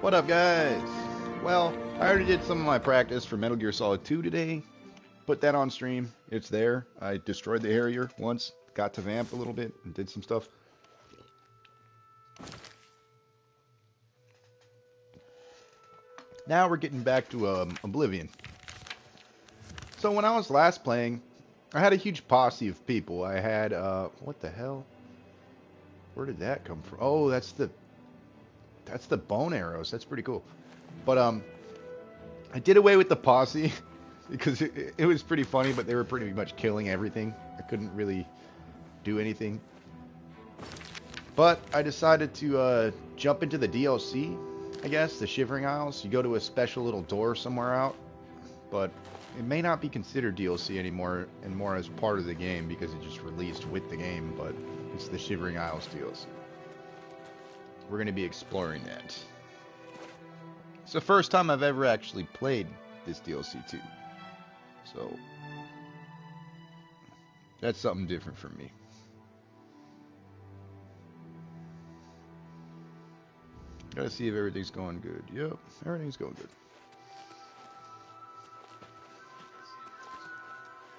What up, guys? Well, I already did some of my practice for Metal Gear Solid 2 today. Put that on stream. It's there. I destroyed the Harrier once, got to vamp a little bit, and did some stuff. Now we're getting back to Oblivion. So when I was last playing, I had a huge posse of people. I had, what the hell? Where did that come from? Oh, that's the bone arrows. That's pretty cool. But, I did away with the posse because it was pretty funny, but they were pretty much killing everything. I couldn't really do anything. But I decided to jump into the DLC, I guess, the Shivering Isles. You go to a special little door somewhere out, but it may not be considered DLC anymore and more as part of the game because it just released with the game, but it's the Shivering Isles DLC. We're going to be exploring that. It's the first time I've ever actually played this DLC too. So that's something different for me. Gotta see if everything's going good. Yep, everything's going good.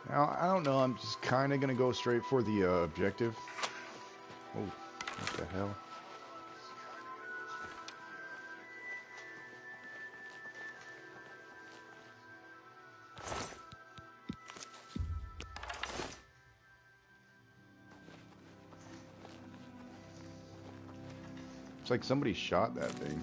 Now, I don't know, I'm just kind of gonna go straight for the objective. Oh, what the hell? It's like somebody shot that thing.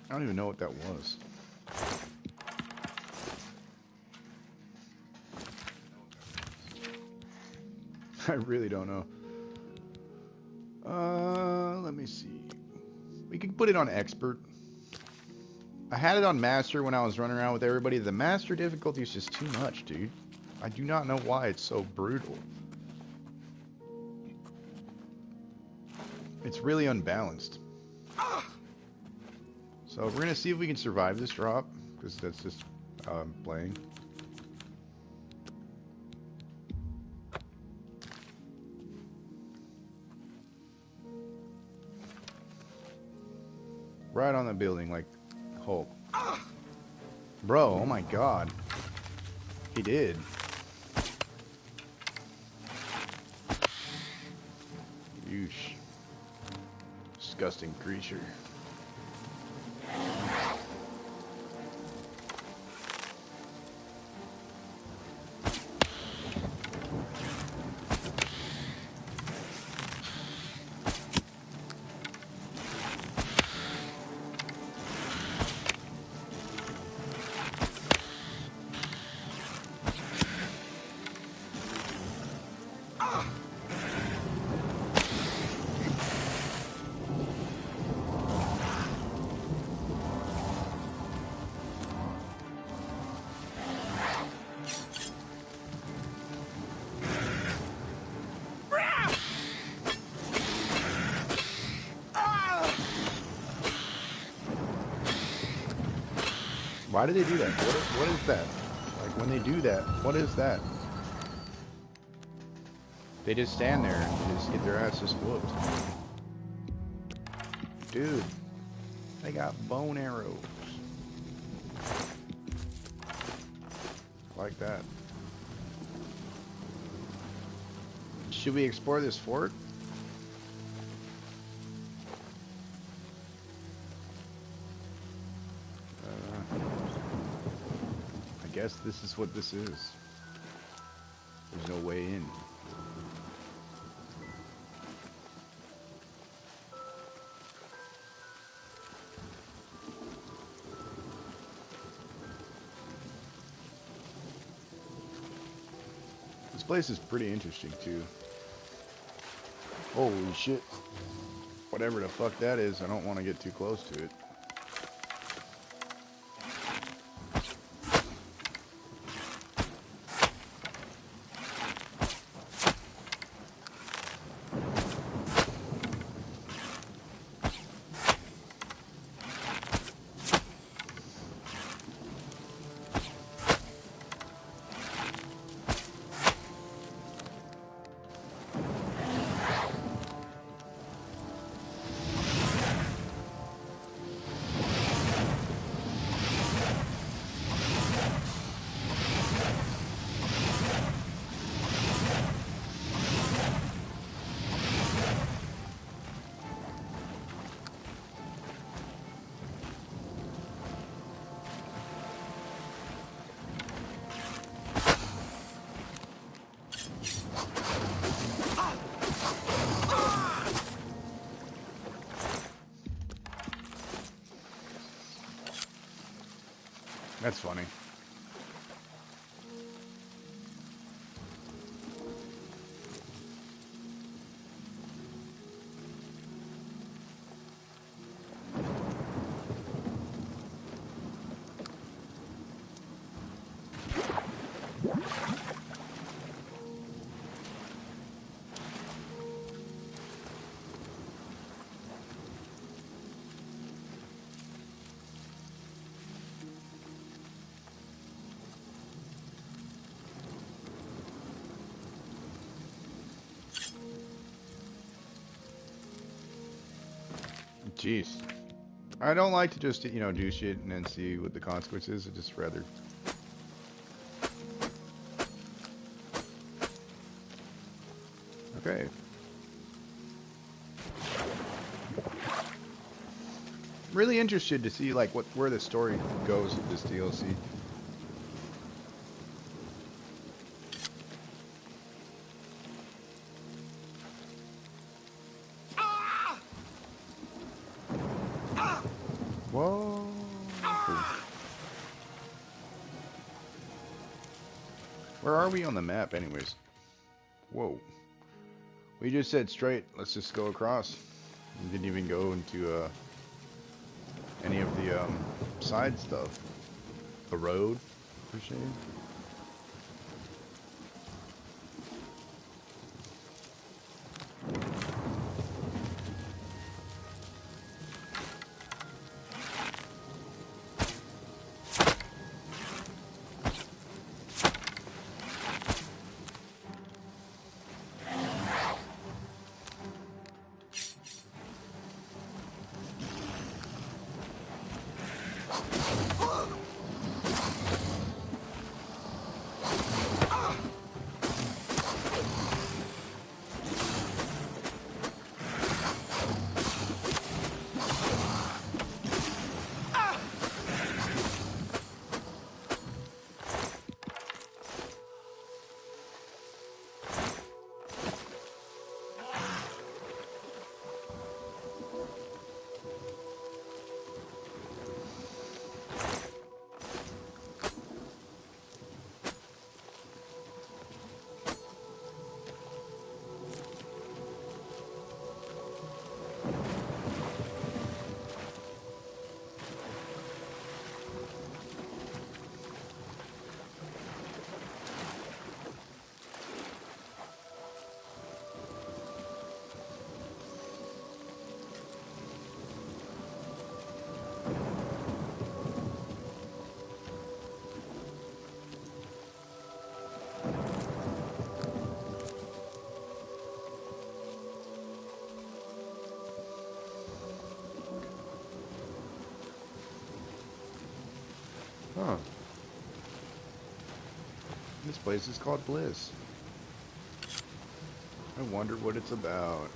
I don't even know what that was. I really don't know. Let me see. We could put it on expert. I had it on master when I was running around with everybody. The master difficulty is just too much, dude. I do not know why it's so brutal. It's really unbalanced. So we're gonna see if we can survive this drop, because that's just how I'm playing. Right on the building, like Hulk. Bro, oh my god. He did. Yeesh. Disgusting creature. Why do they do that? What is that? Like, when they do that, what is that? They just stand there and just get their asses whooped. Dude, they got bone arrows. Like that. Should we explore this fort? I guess this is what this is. There's no way in. This place is pretty interesting too. Holy shit. Whatever the fuck that is, I don't want to get too close to it. That's funny. Jeez. I don't like to just, you know, do shit and then see what the consequence is. I'd just rather... Okay. Really interested to see, like, where the story goes with this DLC. Whoa. Where are we on the map, anyways? Whoa. We just said straight. Let's just go across. We didn't even go into any of the side stuff. The road, for shame. Huh. This place is called Bliss. I wonder what it's about.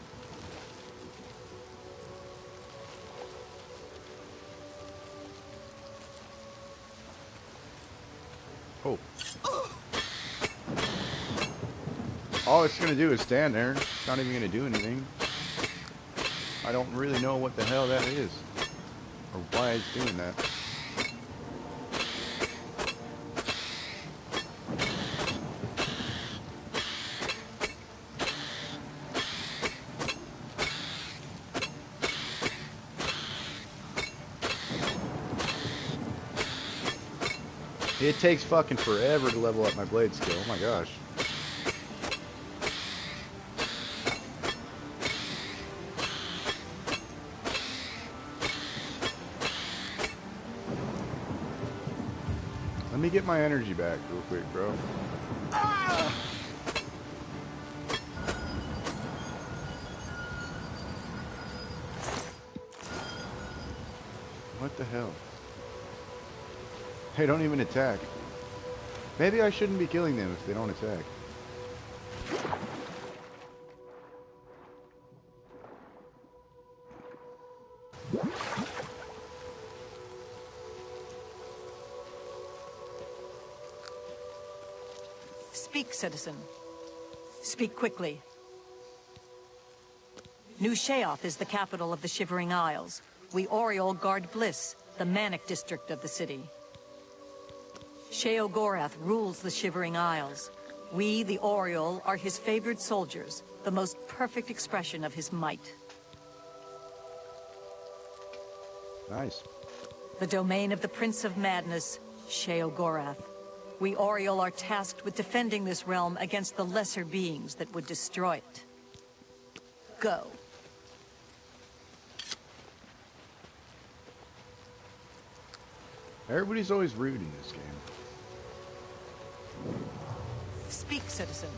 Oh. All it's gonna do is stand there. It's not even gonna do anything. I don't really know what the hell that is. Or why it's doing that. It takes fucking forever to level up my blade skill. Oh my gosh. Let me get my energy back real quick, bro. Ah! What the hell? They don't even attack. Maybe I shouldn't be killing them if they don't attack. Speak, citizen. Speak quickly. New Sheoth is the capital of the Shivering Isles. We Oriole guard Bliss, the manic district of the city. Sheogorath rules the Shivering Isles. We, the Oriole, are his favored soldiers, the most perfect expression of his might. Nice. The domain of the Prince of Madness, Sheogorath. We Oriole are tasked with defending this realm against the lesser beings that would destroy it. Go. Everybody's always rude in this game. Speak, citizen.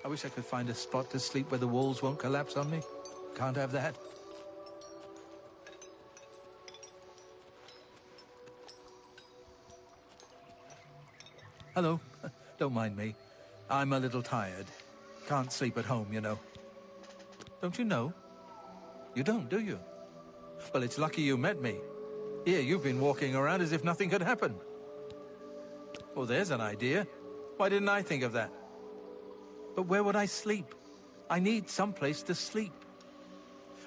I wish I could find a spot to sleep where the walls won't collapse on me. Can't have that. Hello. Don't mind me. I'm a little tired. Can't sleep at home, you know. Don't you know? You don't, do you? Well, it's lucky you met me. Here, you've been walking around as if nothing could happen. Well, there's an idea. Why didn't I think of that? But where would I sleep? I need some place to sleep.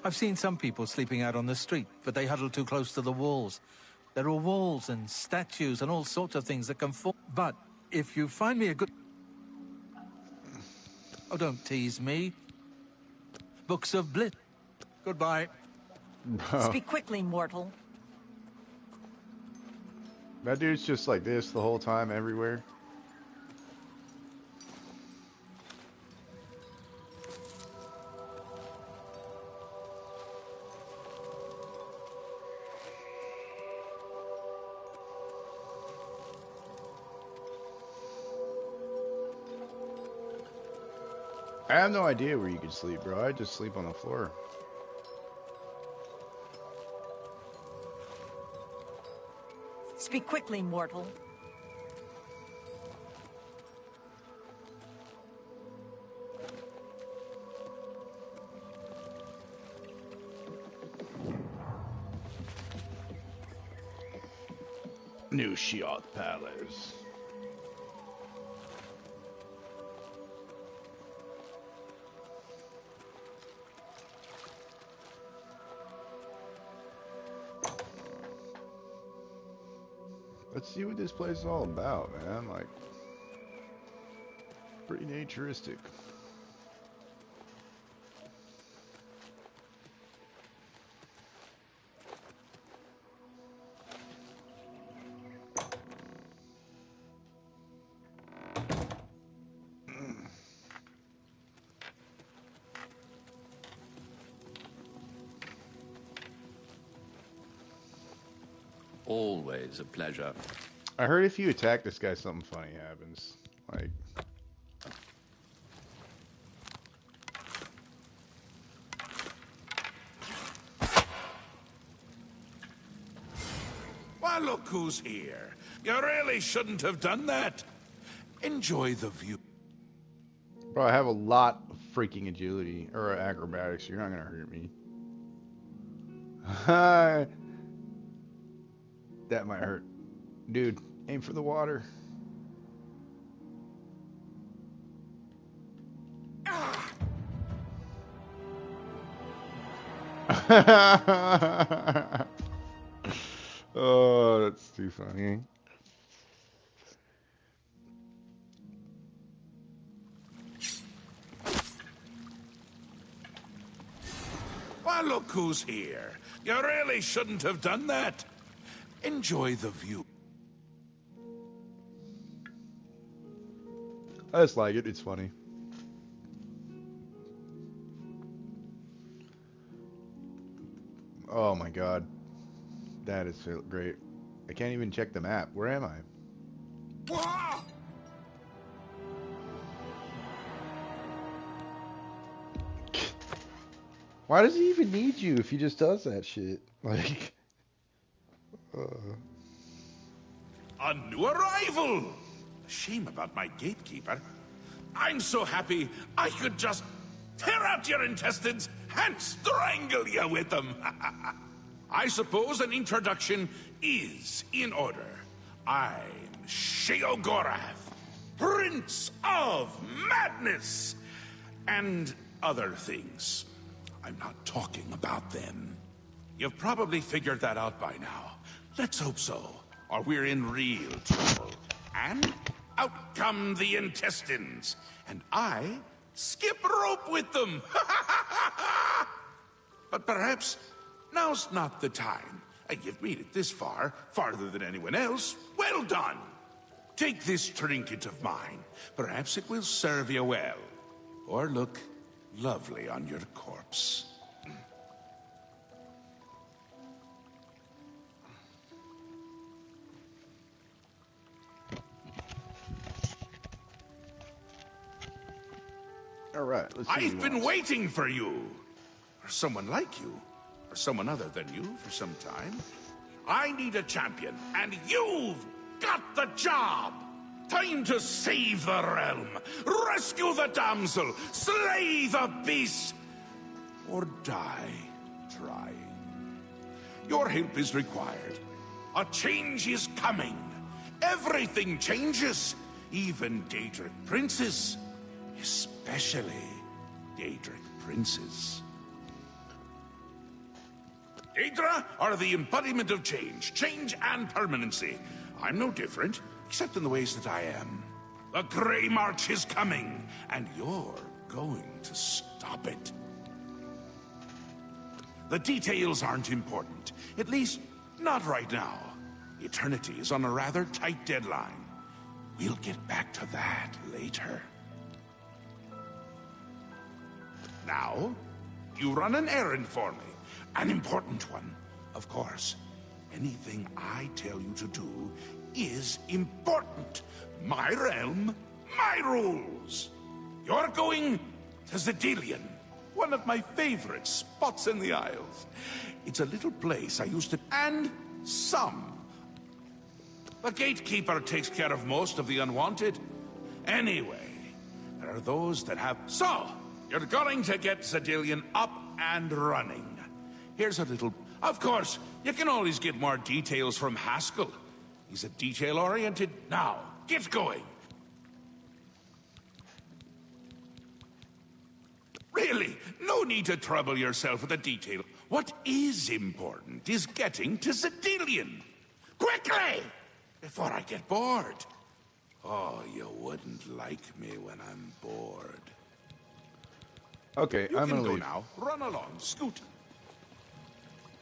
I've seen some people sleeping out on the street, but they huddle too close to the walls. There are walls and statues and all sorts of things that can fall. But if you find me a good... Oh, don't tease me. Books of Bliss. Goodbye. Speak quickly, mortal. That dude's just like this the whole time, everywhere. I have no idea where you could sleep, bro. I just sleep on the floor. Speak quickly, mortal. New Shioth Palace. Let's see what this place is all about, man. Like, pretty naturistic. Always a pleasure. I heard if you attack this guy, something funny happens. Like, Well, look who's here. You really shouldn't have done that. Enjoy the view. bro, I have a lot of freaking agility or acrobatics. So you're not gonna hurt me. That might hurt, dude. Aim for the water. Oh, that's too funny. Well, look who's here. You really shouldn't have done that. Enjoy the view. I just like it. It's funny. Oh my god. That is so great. I can't even check the map. Where am I? Why does he even need you if he just does that shit? Like... A new arrival! Shame about my gatekeeper. I'm so happy I could just tear out your intestines and strangle you with them. I suppose an introduction is in order. I'm Sheogorath, Prince of Madness, and other things. I'm not talking about them. You've probably figured that out by now. Let's hope so, or we're in real trouble. And out come the intestines, and I skip rope with them. But perhaps now's not the time. You've made it this far, farther than anyone else. Well done! Take this trinket of mine. Perhaps it will serve you well. Or look lovely on your corpse. All right, let's see. I've been waiting for you. For someone like you. For someone other than you for some time. I need a champion, and you've got the job! Time to save the realm, rescue the damsel, slay the beast, or die trying. Your help is required. A change is coming. Everything changes, even Daedric princes. Especially Daedric princes. Daedra are the embodiment of change. Change and permanency. I'm no different, except in the ways that I am. The Grey March is coming, and you're going to stop it. The details aren't important. At least, not right now. Eternity is on a rather tight deadline. We'll get back to that later. Now, you run an errand for me. An important one, of course. Anything I tell you to do is important. My realm, my rules. You're going to Zedilian, one of my favorite spots in the Isles. It's a little place I used to... and some. The gatekeeper takes care of most of the unwanted. Anyway, there are those that have... So, you're going to get Zedilian up and running. Here's a little... Of course, you can always get more details from Haskell. He's a detail-oriented... Now, get going. Really, no need to trouble yourself with the detail. What is important is getting to Zedilian. Quickly! Before I get bored. Oh, you wouldn't like me when I'm bored. Okay, You I'm can gonna go leave. now. Run along, scoot.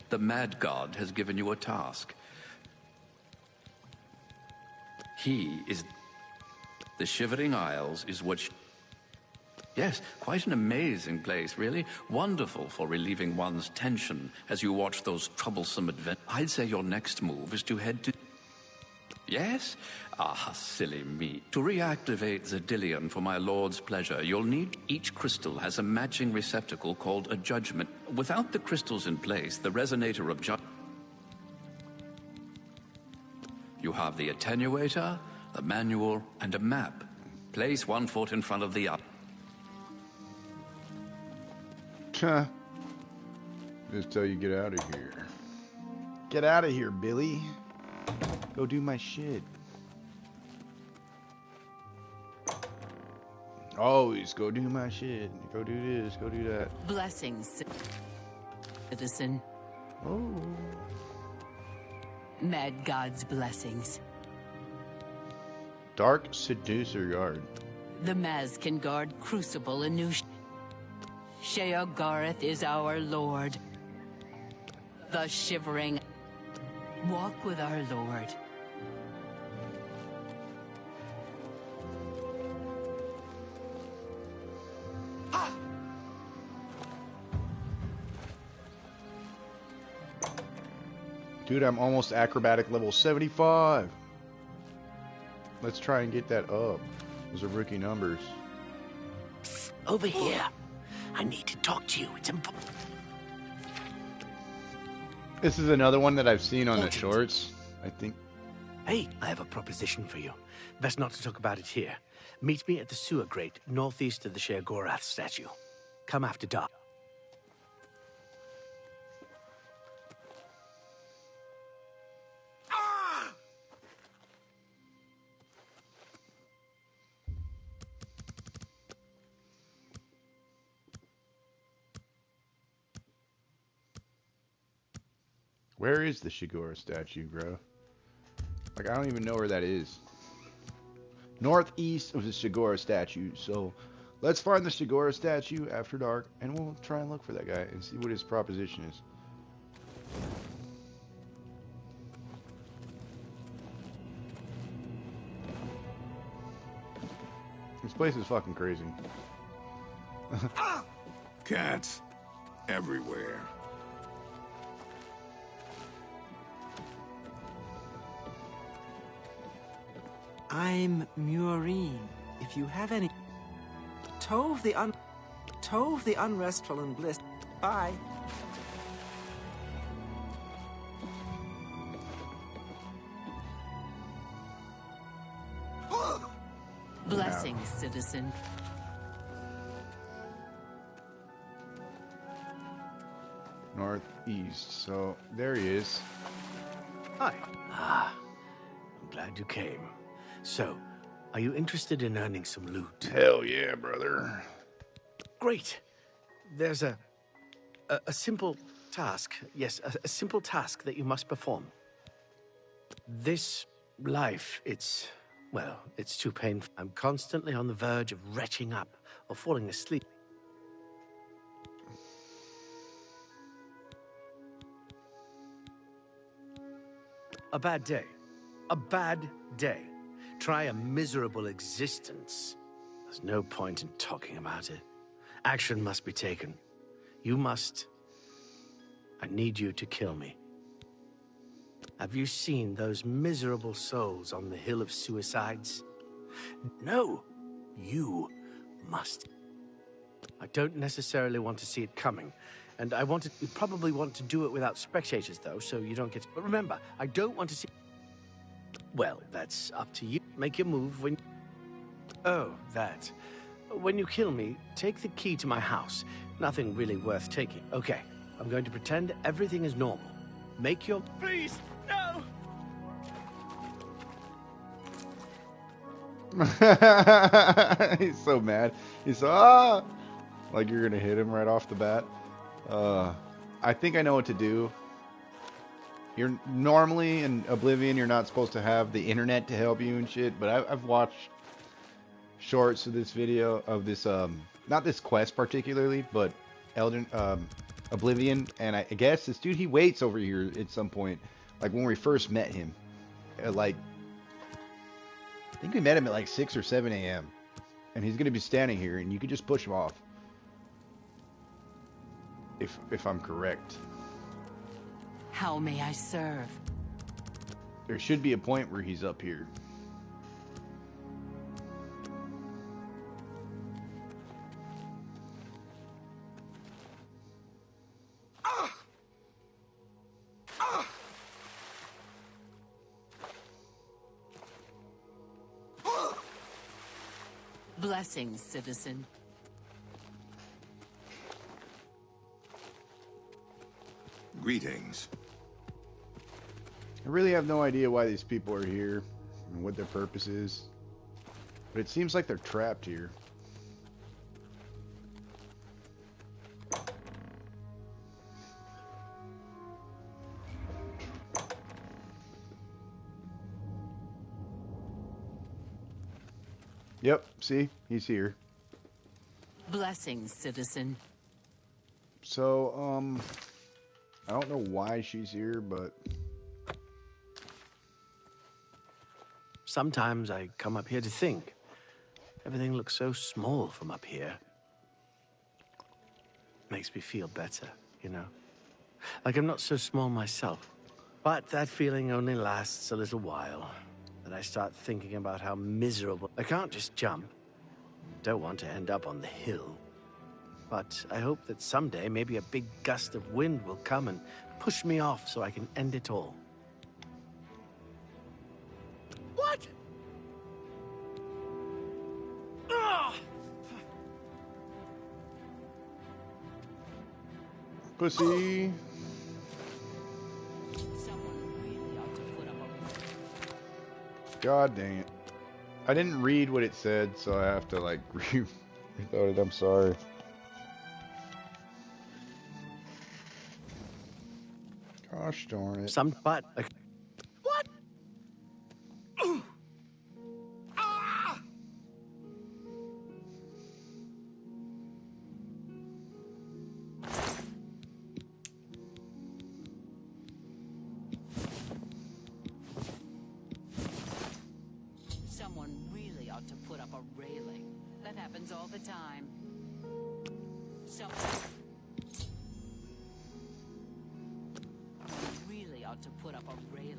The Mad God has given you a task. He is... The Shivering Isles is what... Yes, quite an amazing place, really. Wonderful for relieving one's tension as you watch those troublesome adventures. I'd say your next move is to head to... Yes? Ah, silly me. To reactivate Zedilian for my lord's pleasure, you'll need... Each crystal has a matching receptacle called a judgment. Without the crystals in place, the resonator of judgment... You have the attenuator, the manual, and a map. Place one foot in front of the other. Just tell you get out of here. Get out of here, Billy. Go do my shit. Always go do my shit. Go do this, go do that. Blessings, citizen. Oh. Mad God's blessings. Dark Seducer Guard. The Maz can guard Crucible and New Sheogorath is our lord. The Shivering. Walk with our lord. Dude, I'm almost acrobatic level 75. Let's try and get that up. Those are rookie numbers. Over here. I need to talk to you. It's important. This is another one that I've seen on the Wanted. shorts. I think. Hey, I have a proposition for you. Best not to talk about it here. Meet me at the sewer grate, northeast of the Sheogorath statue. Come after dark. Where is the Shigora statue, bro? Like, I don't even know where that is. Northeast of the Shigora statue. So, let's find the Shigora statue after dark, and we'll try and look for that guy and see what his proposition is. This place is fucking crazy. Cats everywhere. I'm Murine. If you have any... Tove the unrestful and bliss. Bye. Blessings, citizen. Northeast. So, there he is. Hi. I'm glad you came. So, are you interested in earning some loot? Hell yeah, brother. Great. There's a simple task. Yes, a simple task that you must perform. This life, well, it's too painful. I'm constantly on the verge of retching up or falling asleep. A bad day. A bad day. Try a miserable existence. There's no point in talking about it. Action must be taken. You must... I need you to kill me. Have you seen those miserable souls on the Hill of Suicides? No, you must. I don't necessarily want to see it coming, and you probably want to do it without spectators, though, so you don't get... But remember, I don't want to see... Well, that's up to you. Make your move when... Oh, that. When you kill me, take the key to my house. Nothing really worth taking. Okay, I'm going to pretend everything is normal. Make your... Please, no! He's so mad. He's like you're gonna hit him right off the bat. I think I know what to do. You're normally in Oblivion, you're not supposed to have the internet to help you and shit, but I've watched shorts of this video of this not this quest particularly, but Oblivion, and I guess this dude, he waits over here at some point, like when we first met him, like I think we met him at like 6 or 7 a.m. and he's gonna be standing here, and you could just push him off, if I'm correct. How may I serve? There should be a point where he's up here. Blessings, citizen. Greetings. I really have no idea why these people are here and what their purpose is, but it seems like they're trapped here. Yep, see? He's here. Blessings, citizen. So, I don't know why she's here, but... Sometimes I come up here to think. Everything looks so small from up here. Makes me feel better, you know? Like I'm not so small myself. But that feeling only lasts a little while. Then I start thinking about how miserable... I can't just jump. Don't want to end up on the hill. But I hope that someday maybe a big gust of wind will come and push me off so I can end it all. What? Ugh! Pussy. God dang it. I didn't read what it said, so I have to like rethought it. I'm sorry. Gosh darn it. Some but what? Ah! Someone really ought to put up a railing. That happens all the time. Someone really ought to put up a railing.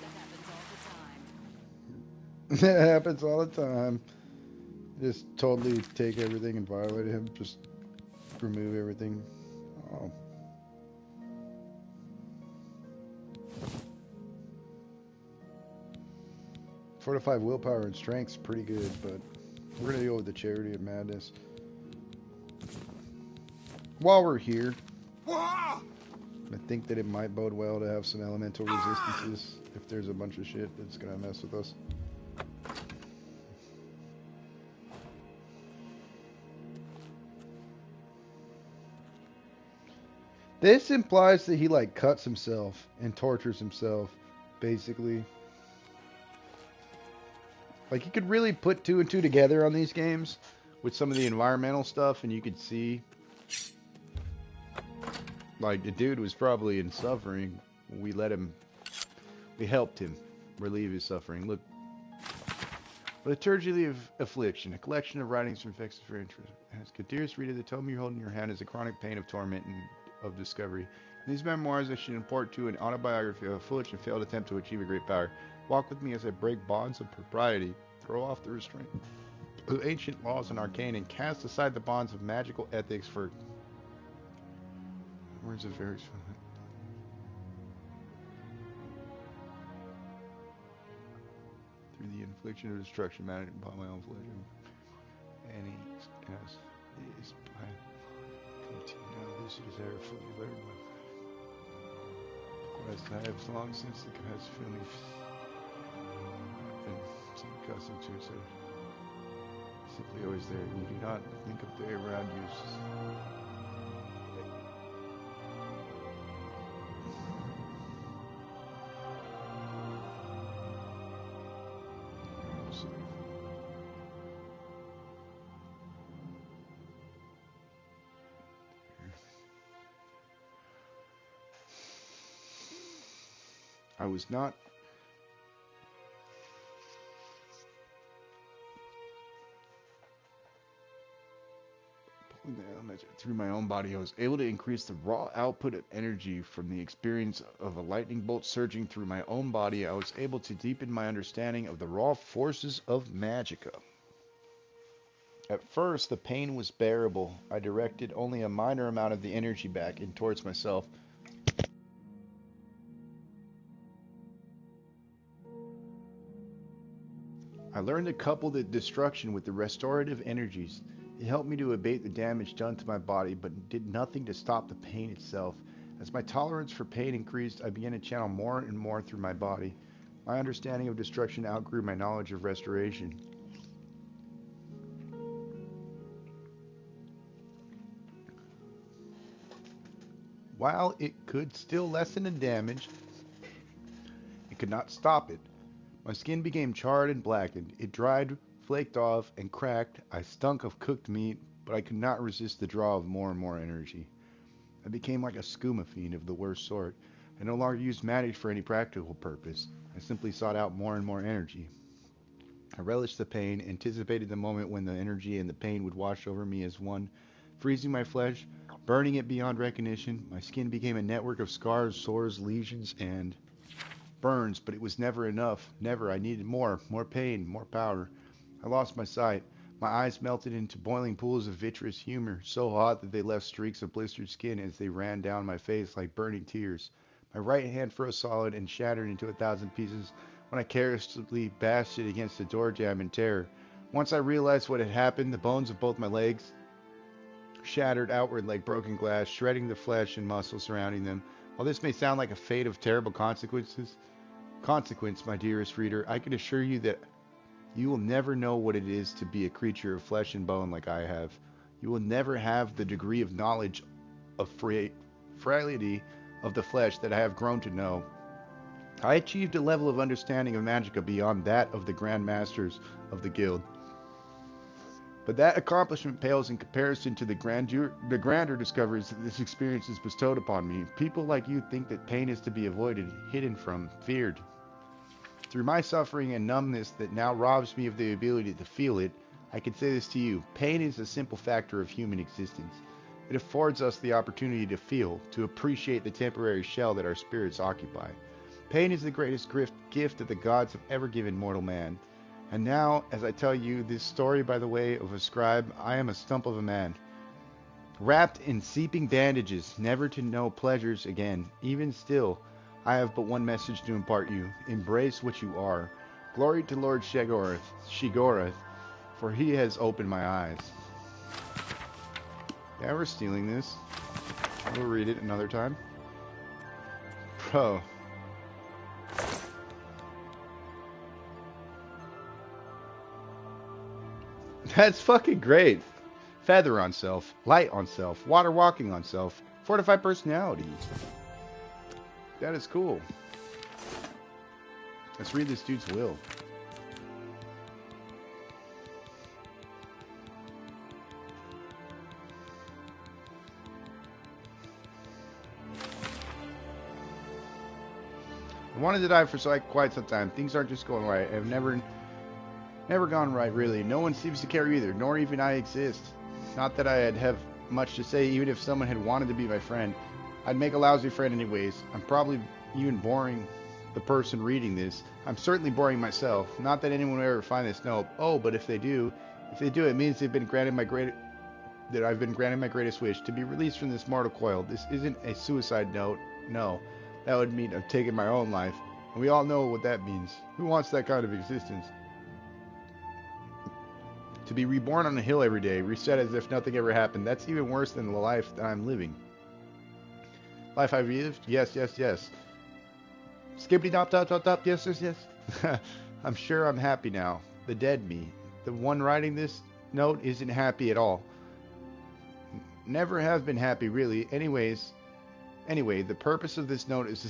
That happens all the time. That happens all the time. Just totally take everything and violate him. Just remove everything. Oh. Fortified willpower and strength's pretty good, but we're gonna go with the Charity of Madness. While we're here, Wah! I think that it might bode well to have some elemental resistances if there's a bunch of shit that's gonna mess with us. This implies that he like cuts himself and tortures himself, basically. Like you could really put 2 and 2 together on these games with some of the environmental stuff, and you could see like the dude was probably in suffering. We helped him relieve his suffering. Look, Liturgy of Affliction, a collection of writings from Vexus for interest. As Kadir's reader, the tome you're holding in your hand is a chronic pain of torment and of discovery. In these memoirs, I should import to an autobiography of a foolish and failed attempt to achieve a great power. Walk with me as I break bonds of propriety, throw off the restraint of ancient laws and arcane, and cast aside the bonds of magical ethics for words of various. Through the infliction of destruction managed upon my own flesh. And he has these by continue this desire fully learned my quest. I have long since the capacity feeling been some accustomed to it, so simply always there. You do not think of the air around you. I was not pulling the elements through my own body. I was able to increase the raw output of energy from the experience of a lightning bolt surging through my own body. I was able to deepen my understanding of the raw forces of magicka. At first, the pain was bearable. I directed only a minor amount of the energy back in towards myself. I learned to couple the destruction with the restorative energies. It helped me to abate the damage done to my body, but did nothing to stop the pain itself. As my tolerance for pain increased, I began to channel more and more through my body. My understanding of destruction outgrew my knowledge of restoration. While it could still lessen the damage, it could not stop it. My skin became charred and blackened. It dried, flaked off, and cracked. I stunk of cooked meat, but I could not resist the draw of more and more energy. I became like a skooma fiend of the worst sort. I no longer used magic for any practical purpose. I simply sought out more and more energy. I relished the pain, anticipated the moment when the energy and the pain would wash over me as one, freezing my flesh, burning it beyond recognition. My skin became a network of scars, sores, lesions, and burns, but it was never enough. Never. I needed more pain, more power. I lost my sight. My eyes melted into boiling pools of vitreous humor, so hot that they left streaks of blistered skin as they ran down my face like burning tears. My right hand froze solid and shattered into 1,000 pieces when I carelessly bashed it against the door jamb in terror. Once I realized what had happened, the bones of both my legs shattered outward like broken glass, shredding the flesh and muscle surrounding them. While this may sound like a fate of terrible consequence, my dearest reader, I can assure you that you will never know what it is to be a creature of flesh and bone like I have. You will never have the degree of knowledge of frailty of the flesh that I have grown to know. I achieved a level of understanding of Magicka beyond that of the Grand Masters of the Guild. But that accomplishment pales in comparison to the grander discoveries that this experience has bestowed upon me. People like you think that pain is to be avoided, hidden from, feared. Through my suffering and numbness that now robs me of the ability to feel it, I can say this to you. Pain is a simple factor of human existence. It affords us the opportunity to feel, to appreciate the temporary shell that our spirits occupy. Pain is the greatest gift that the gods have ever given mortal man. And now, as I tell you this story by the way of a scribe, I am a stump of a man, wrapped in seeping bandages, never to know pleasures again. Even still, I have but one message to impart you. Embrace what you are. Glory to Lord Shiggorath, for he has opened my eyes. Yeah, we're stealing this. We'll read it another time. Bro. That's fucking great. Feather on self, light on self, water walking on self, fortified personality. That is cool. Let's read this dude's will. I wanted to die for quite some time. Things aren't just going right. I've never gone right, really. No one seems to care either, nor even I exist. Not that I'd have much to say, even if someone had wanted to be my friend. I'd make a lousy friend anyways. I'm probably even boring the person reading this. I'm certainly boring myself. Not that anyone will ever find this note. Oh, but if they do, it means they've been granted that I've been granted my greatest wish, to be released from this mortal coil. This isn't a suicide note. No, that would mean I've taken my own life. And we all know what that means. Who wants that kind of existence? To be reborn on a hill every day, reset as if nothing ever happened. That's even worse than the life that I'm living. Life I've lived? Yes, yes, yes. Skippity dop dop dop dop. Yes, yes, yes. I'm sure I'm happy now. The dead me. The one writing this note isn't happy at all. Never have been happy, really. Anyway, the purpose of this note is to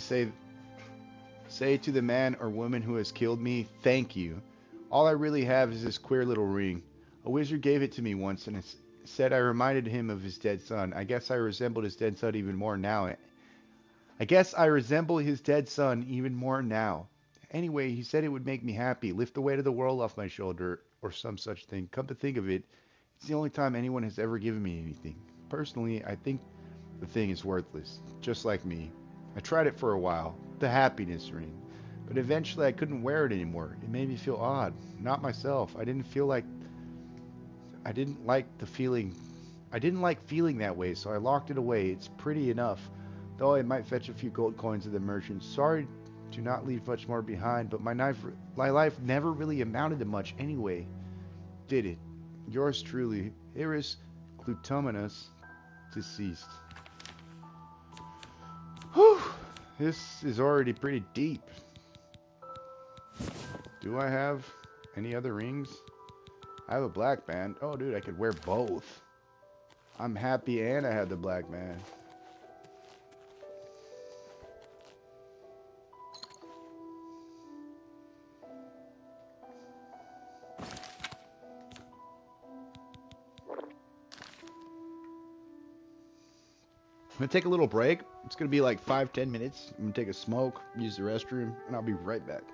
say to the man or woman who has killed me, thank you. All I really have is this queer little ring. A wizard gave it to me once, and it said I reminded him of his dead son. I guess I resembled his dead son even more now. Anyway, he said it would make me happy, lift the weight of the world off my shoulder, or some such thing. Come to think of it, it's the only time anyone has ever given me anything. Personally, I think the thing is worthless, just like me. I tried it for a while, the happiness ring, but eventually I couldn't wear it anymore. It made me feel odd, not myself. I didn't like feeling that way, so I locked it away. It's pretty enough, though it might fetch a few gold coins at the merchant. Sorry to not leave much more behind, but my life never really amounted to much anyway. Did it? Yours truly, Iris Glutominus, deceased. Whew! This is already pretty deep. Do I have any other rings? I have a black band. Oh, dude, I could wear both. I'm happy and I have the black band. I'm going to take a little break. It's going to be like 5-10 minutes. I'm going to take a smoke, use the restroom, and I'll be right back.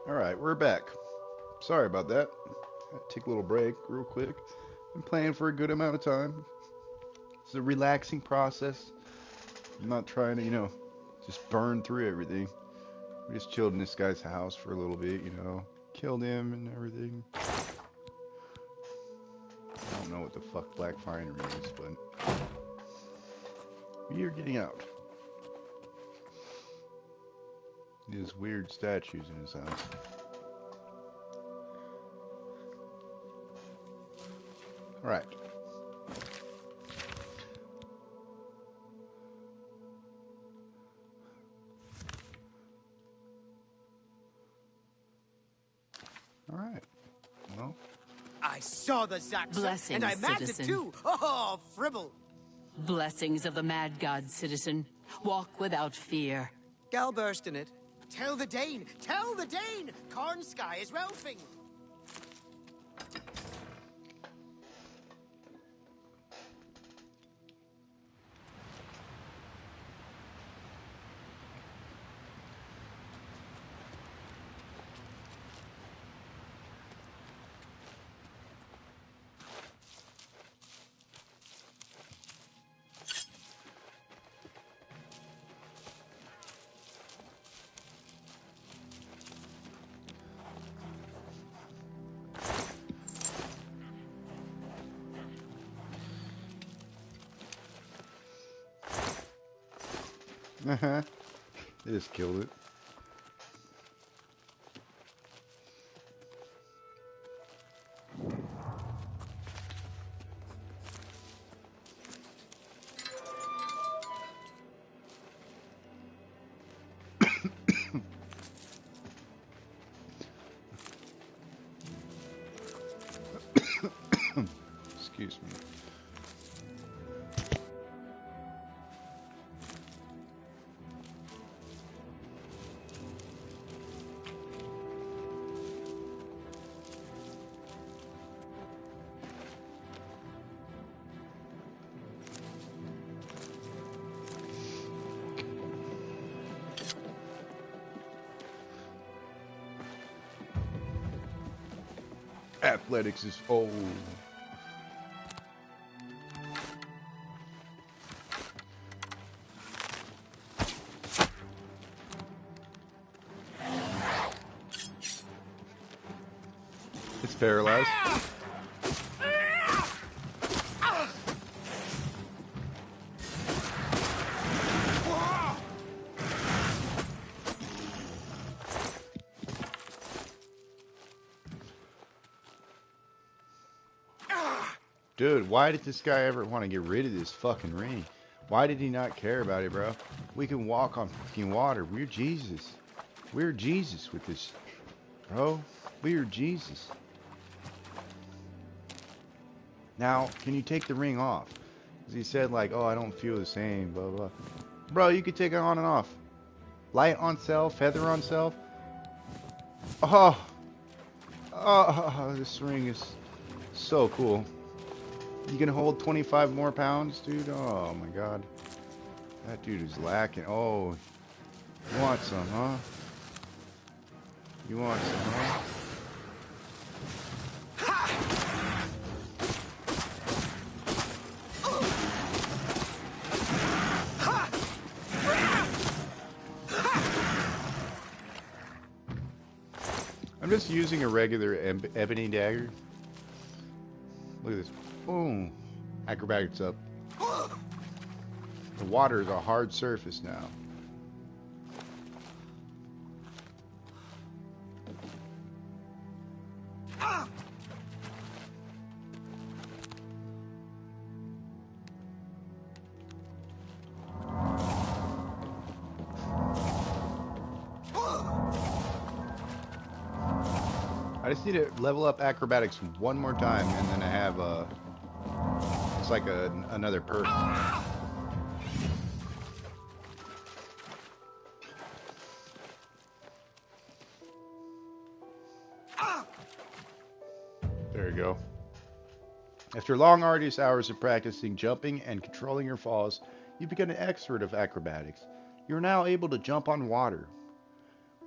Alright, we're back. Sorry about that. Take a little break real quick. Been playing for a good amount of time. It's a relaxing process. I'm not trying to, just burn through everything. We just chilled in this guy's house for a little bit, Killed him and everything. I don't know what the fuck Black Finery is, but we are getting out. These weird statues in his house. Alright. Alright. Well. I saw the Zaxxer, Blessings, and I mapped it citizen. too. Oh, fribble. Blessings of the Mad God, citizen. Walk without fear. Gal burst in it. Tell the Dane! Tell the Dane! Corn Sky is Ralphing! They just killed it. Excuse me. Athletics is old. It's paralyzed. Dude, why did this guy ever want to get rid of this fucking ring? Why did he not care about it, bro? We can walk on fucking water. We're Jesus. We're Jesus with this, bro. We're Jesus. Now, can you take the ring off? Because he said, like, oh, I don't feel the same, blah, blah. Bro, you could take it on and off. Light on self, feather on self. Oh. Oh, this ring is so cool. You can hold 25 more pounds, dude? Oh, my God. That dude is lacking. Oh. You want some, huh? You want some, huh? I'm just using a regular ebony dagger. Look at this. Boom. Acrobatics up. The water is a hard surface now. I just need to level up acrobatics one more time, and then I have it's like another perk. There you go. After long, arduous hours of practicing jumping and controlling your falls, you've become an expert of acrobatics. You're now able to jump on water.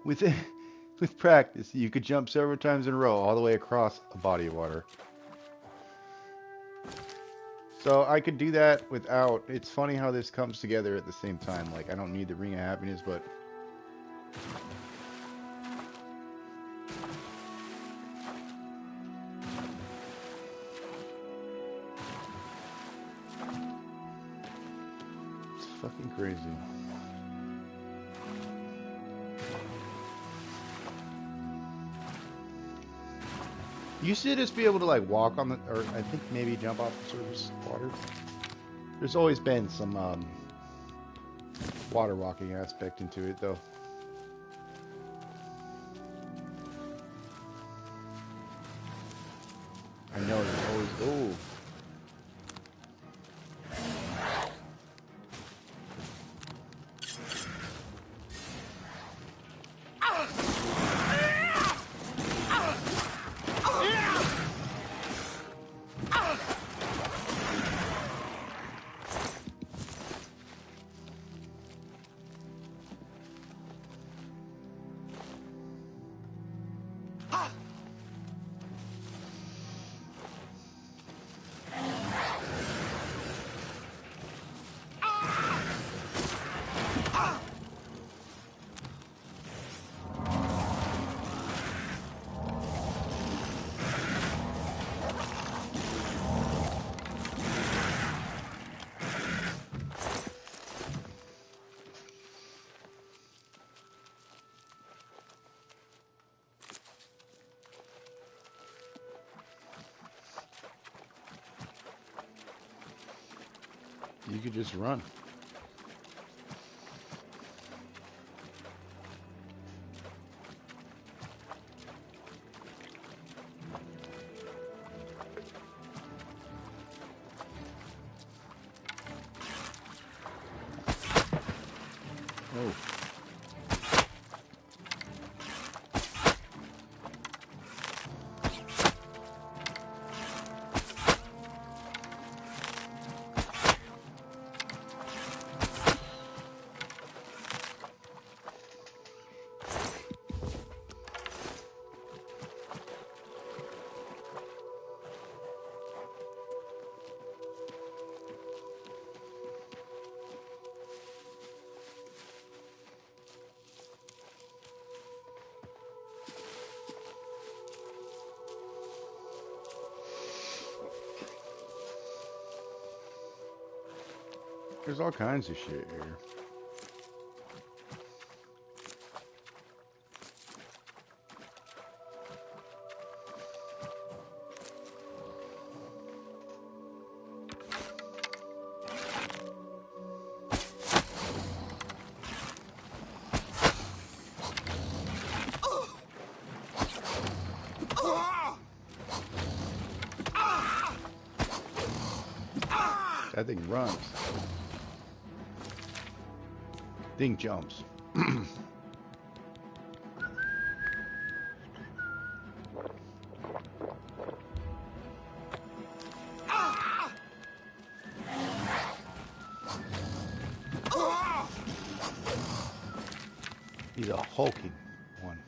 Within With practice, you could jump several times in a row all the way across a body of water. So I could do that without... It's funny how this comes together at the same time. Like, I don't need the Ring of Happiness, but... It's fucking crazy. You should just be able to like walk on the, or I think maybe jump off the surface of water. There's always been some water walking aspect into it though. I know there's always, oh. You could just run. Oh. There's all kinds of shit here. That thing runs. Thing jumps. He's a hulking one.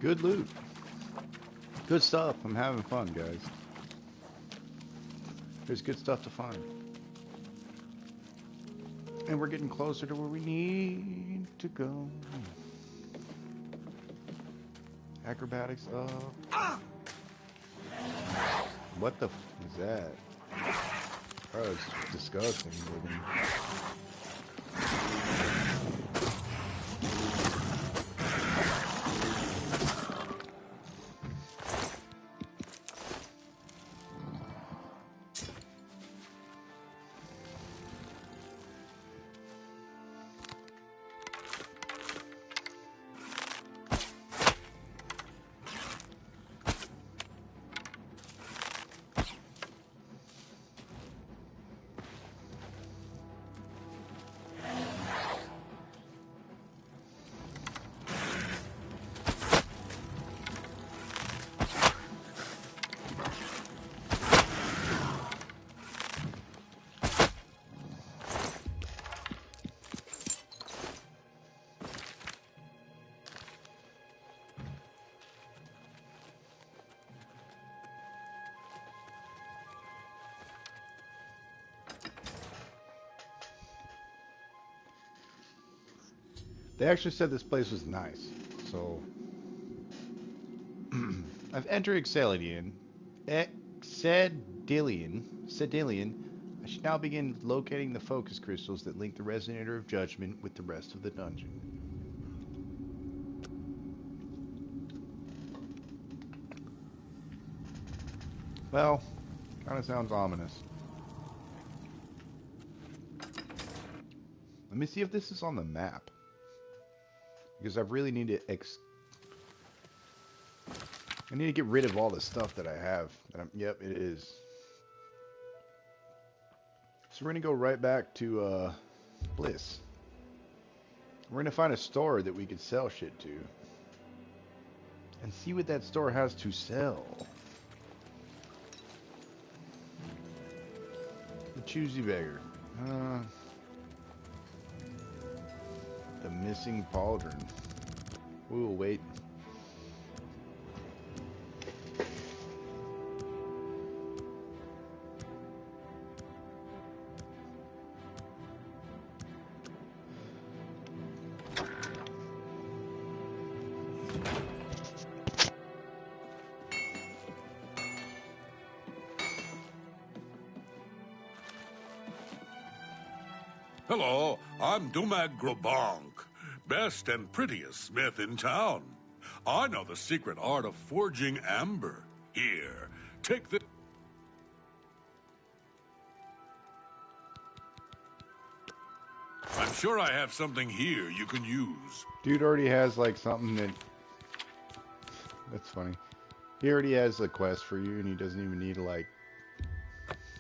Good loot. Good stuff. I'm having fun, guys. There's good stuff to find. And we're getting closer to where we need to go. Acrobatics up. What the f is that? Oh, it's disgusting looking. They actually said this place was nice, so I've entered Excellion. Cedillion. I should now begin locating the focus crystals that link the Resonator of Judgment with the rest of the dungeon. Well, kind of sounds ominous. Let me see if this is on the map. Because I really need to I need to get rid of all the stuff that I have. Yep, it is. So we're going to go right back to Bliss. We're going to find a store that we can sell shit to. And see what that store has to sell. The Choosy Beggar. The Missing Pauldron. We'll wait. Hello, I'm Dumag Grobonk, best and prettiest smith in town. I know the secret art of forging amber. Here, take the... I'm sure I have something here you can use. Dude already has like something that... That's funny. He already has a quest for you and he doesn't even need to like...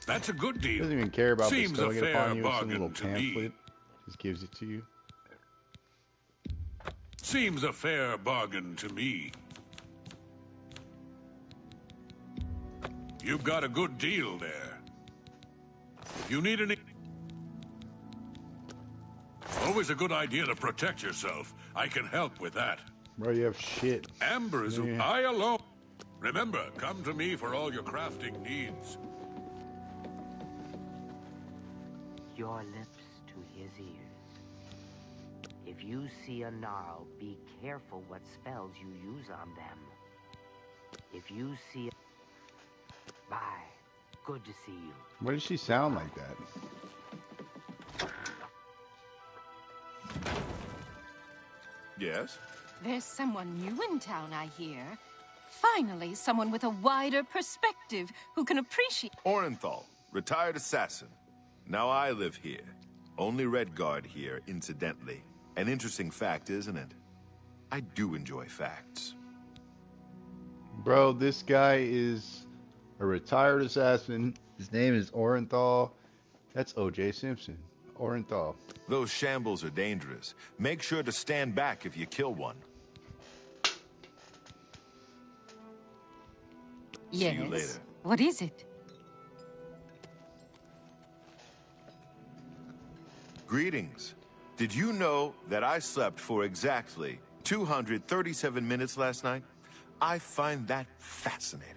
That's a good deal. He doesn't even care about Seems bestowing a it upon fair you. It's a bargain little to me. pamphlet. Just gives it to you. Seems a fair bargain to me. You've got a good deal there. If you need any... Always a good idea to protect yourself. I can help with that. Bro, you have shit. Amber is Yeah. I alone. Remember, come to me for all your crafting needs. Your lips to his ears. If you see a gnarl, be careful what spells you use on them. If you see... Bye. Good to see you. Why does she sound like that? Yes? There's someone new in town, I hear. Finally, someone with a wider perspective who can appreciate... Orenthal, retired assassin. Now I live here. Only Redguard here, incidentally. An interesting fact, isn't it? I do enjoy facts. Bro, this guy is a retired assassin. His name is Orenthal. That's O.J. Simpson. Orenthal. Those shambles are dangerous. Make sure to stand back if you kill one. Yes. See you later. What is it? Greetings. Did you know that I slept for exactly 237 minutes last night? I find that fascinating.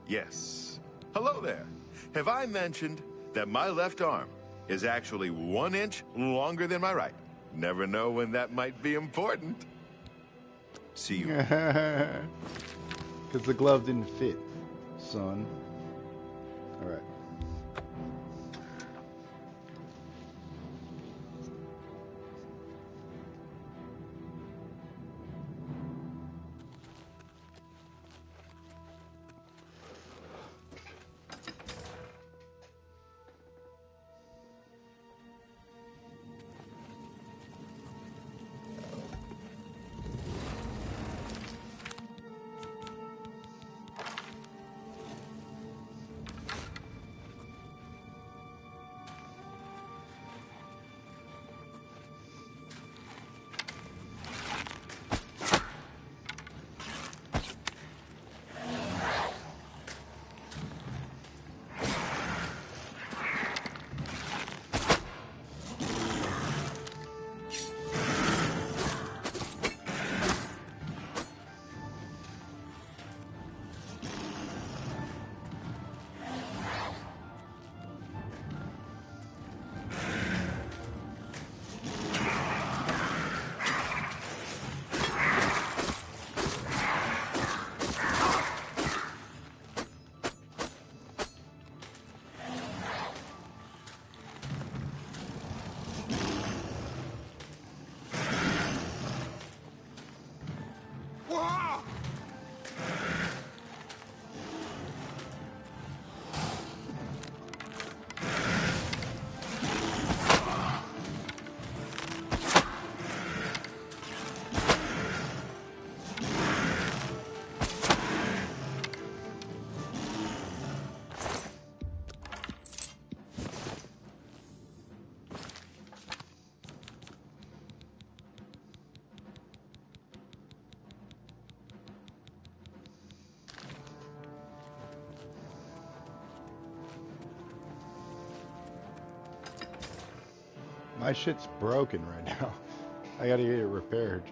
Yes. Hello there. Have I mentioned that my left arm is actually 1 inch longer than my right? Never know when that might be important. See you. Because the glove didn't fit, son. Alright. My shit's broken right now. I gotta get it repaired.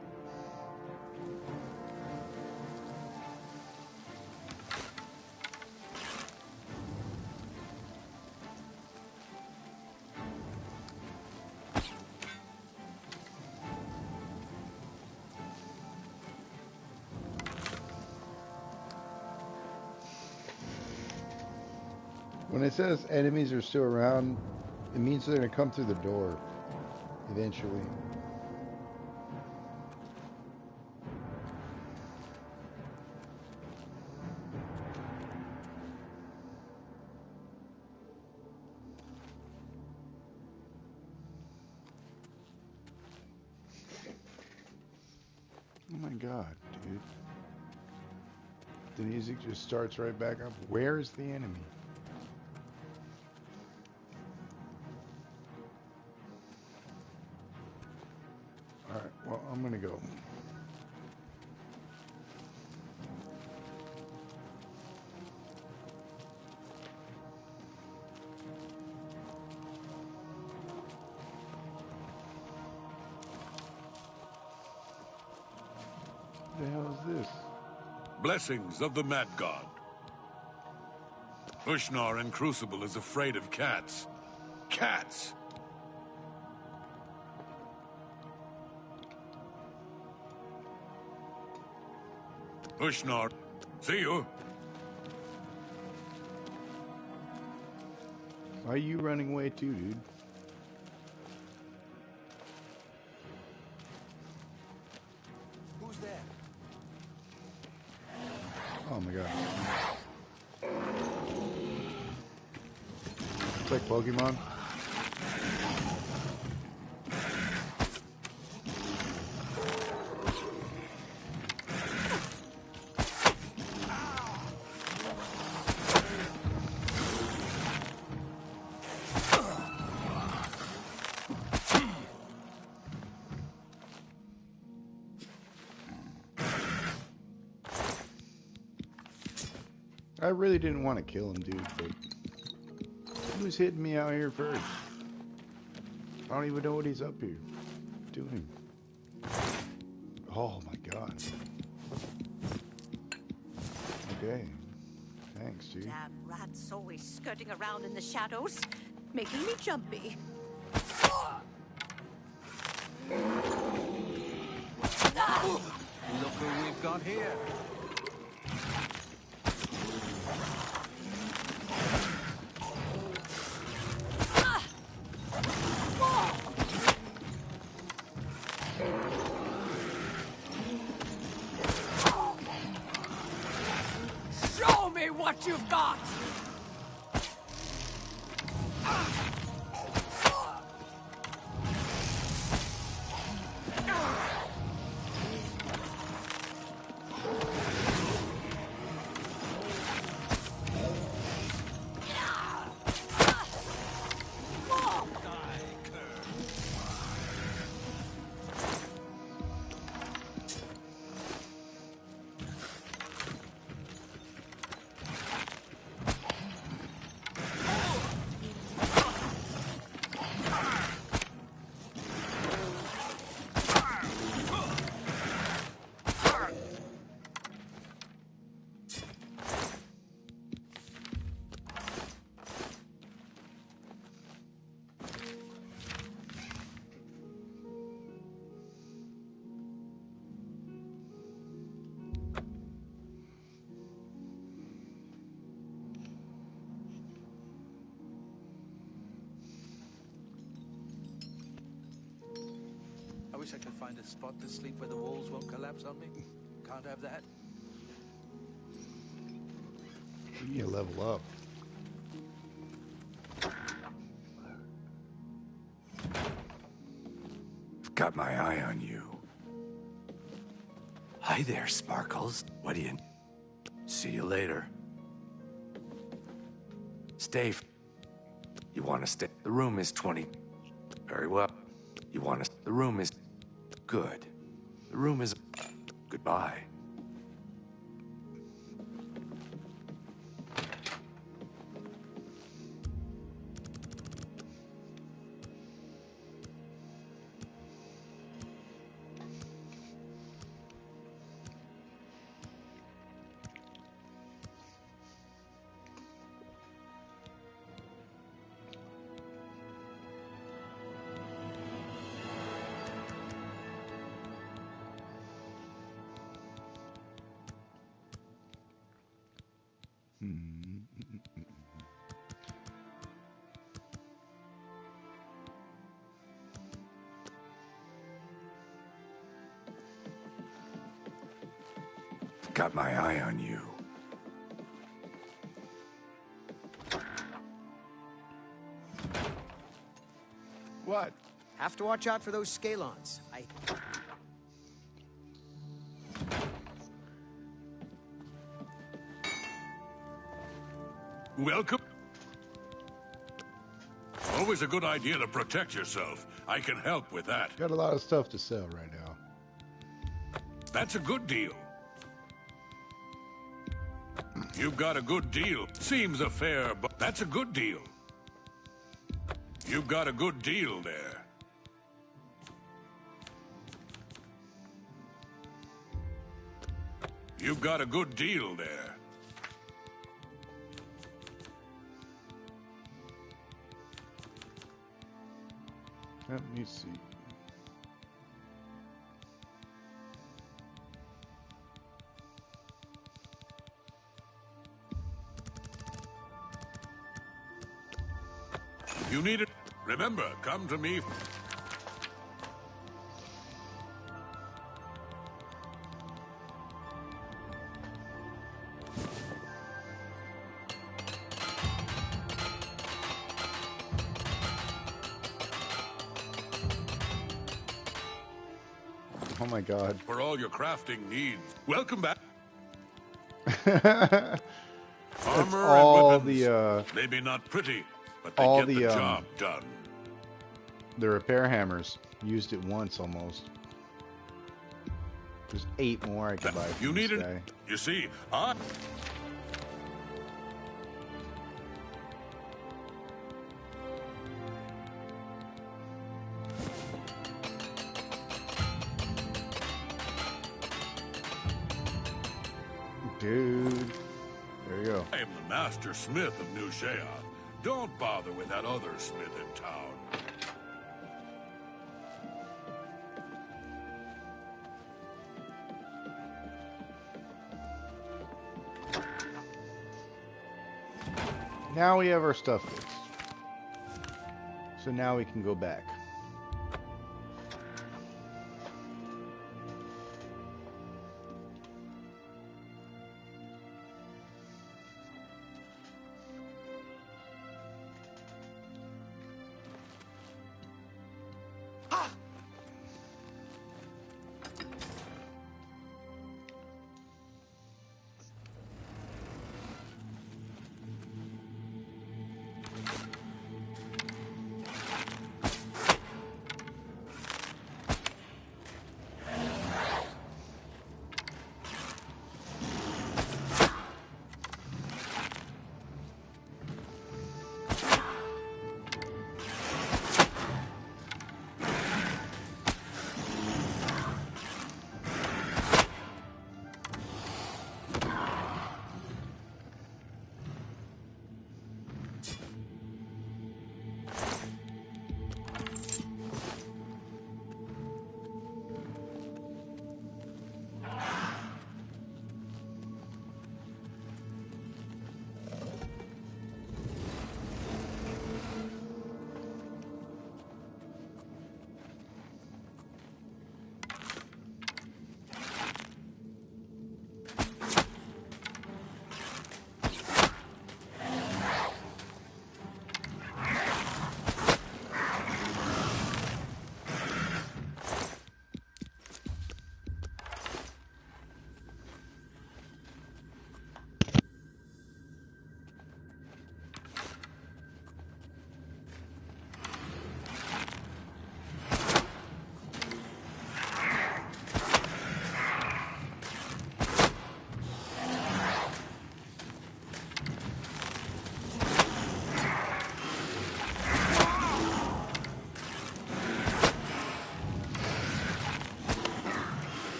When it says enemies are still around, it means they're gonna come through the door eventually. Oh my god, dude. The music just starts right back up. Where's the enemy? Alright, well, I'm gonna go. What the hell is this? Blessings of the Mad God. Ushnar in Crucible is afraid of cats. Cats! Ushnar, see you. Why are you running away too, dude? Who's there? Oh my god. It's like Pokemon. I really didn't want to kill him, dude, but who's hitting me out here first? I don't even know what he's up here doing. Oh my god. Okay. Thanks, dude. Damn rats always skirting around in the shadows, making me jumpy. Look who we've got here. Show me what you've got! I wish I could find a spot to sleep where the walls won't collapse on me. Can't have that. You need to level up. Got my eye on you. Hi there, Sparkles. What do you... See you later. Stay. You want to stay? The room is 20. Very well. You want to... The room is... Good. The room is... Goodbye. Got my eye on you. What? Have to watch out for those scalons. Welcome. Always a good idea to protect yourself. I can help with that. Got a lot of stuff to sell right now. That's a good deal. You've got a good deal. Seems a fair, but that's a good deal. You've got a good deal there. You've got a good deal there. Let me see. You need it. Remember, come to me. Oh my god. For all your crafting needs. Welcome back. That's Armor all and weapons. the Maybe not pretty, but they all get the the, job done. the repair hammers. Used it once almost. There's 8 more I could buy from You this need guy. it. You see, I... Dude. There you go. I am the master smith of New Shea. Don't bother with that other smith in town. Now we have our stuff fixed. So now we can go back.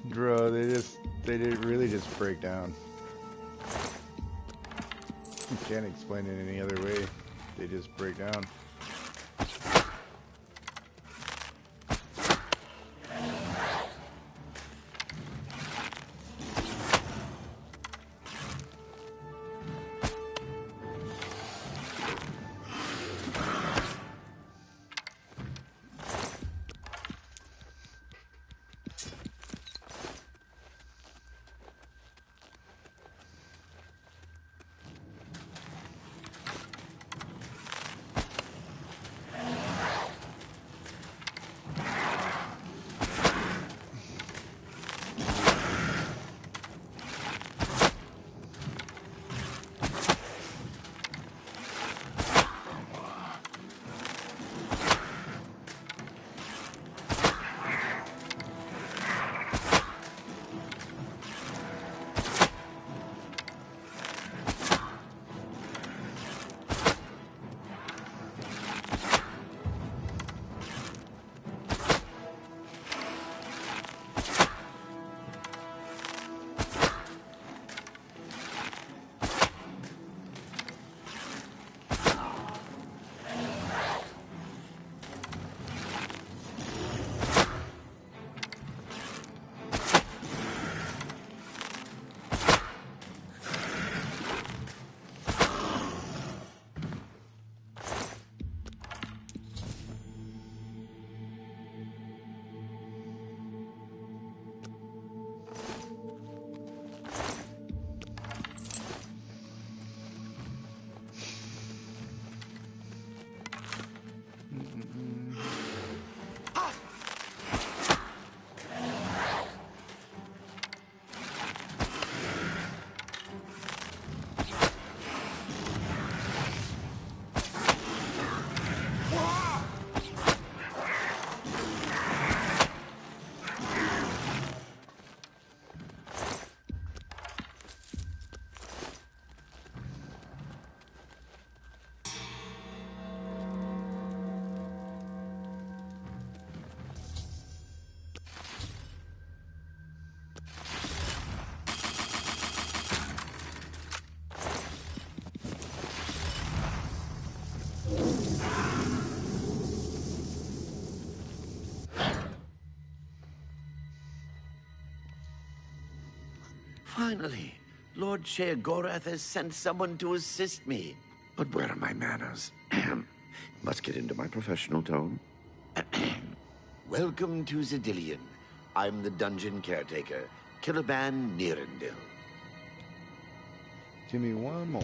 Bro, they didn't really just break down. You can't explain it any other way. They just break down. Finally, Lord Sheogorath has sent someone to assist me. But where are my manners? Must get into my professional tone. Welcome to Zedillion. I'm the dungeon caretaker, Killaban Nirendil. Give me one more.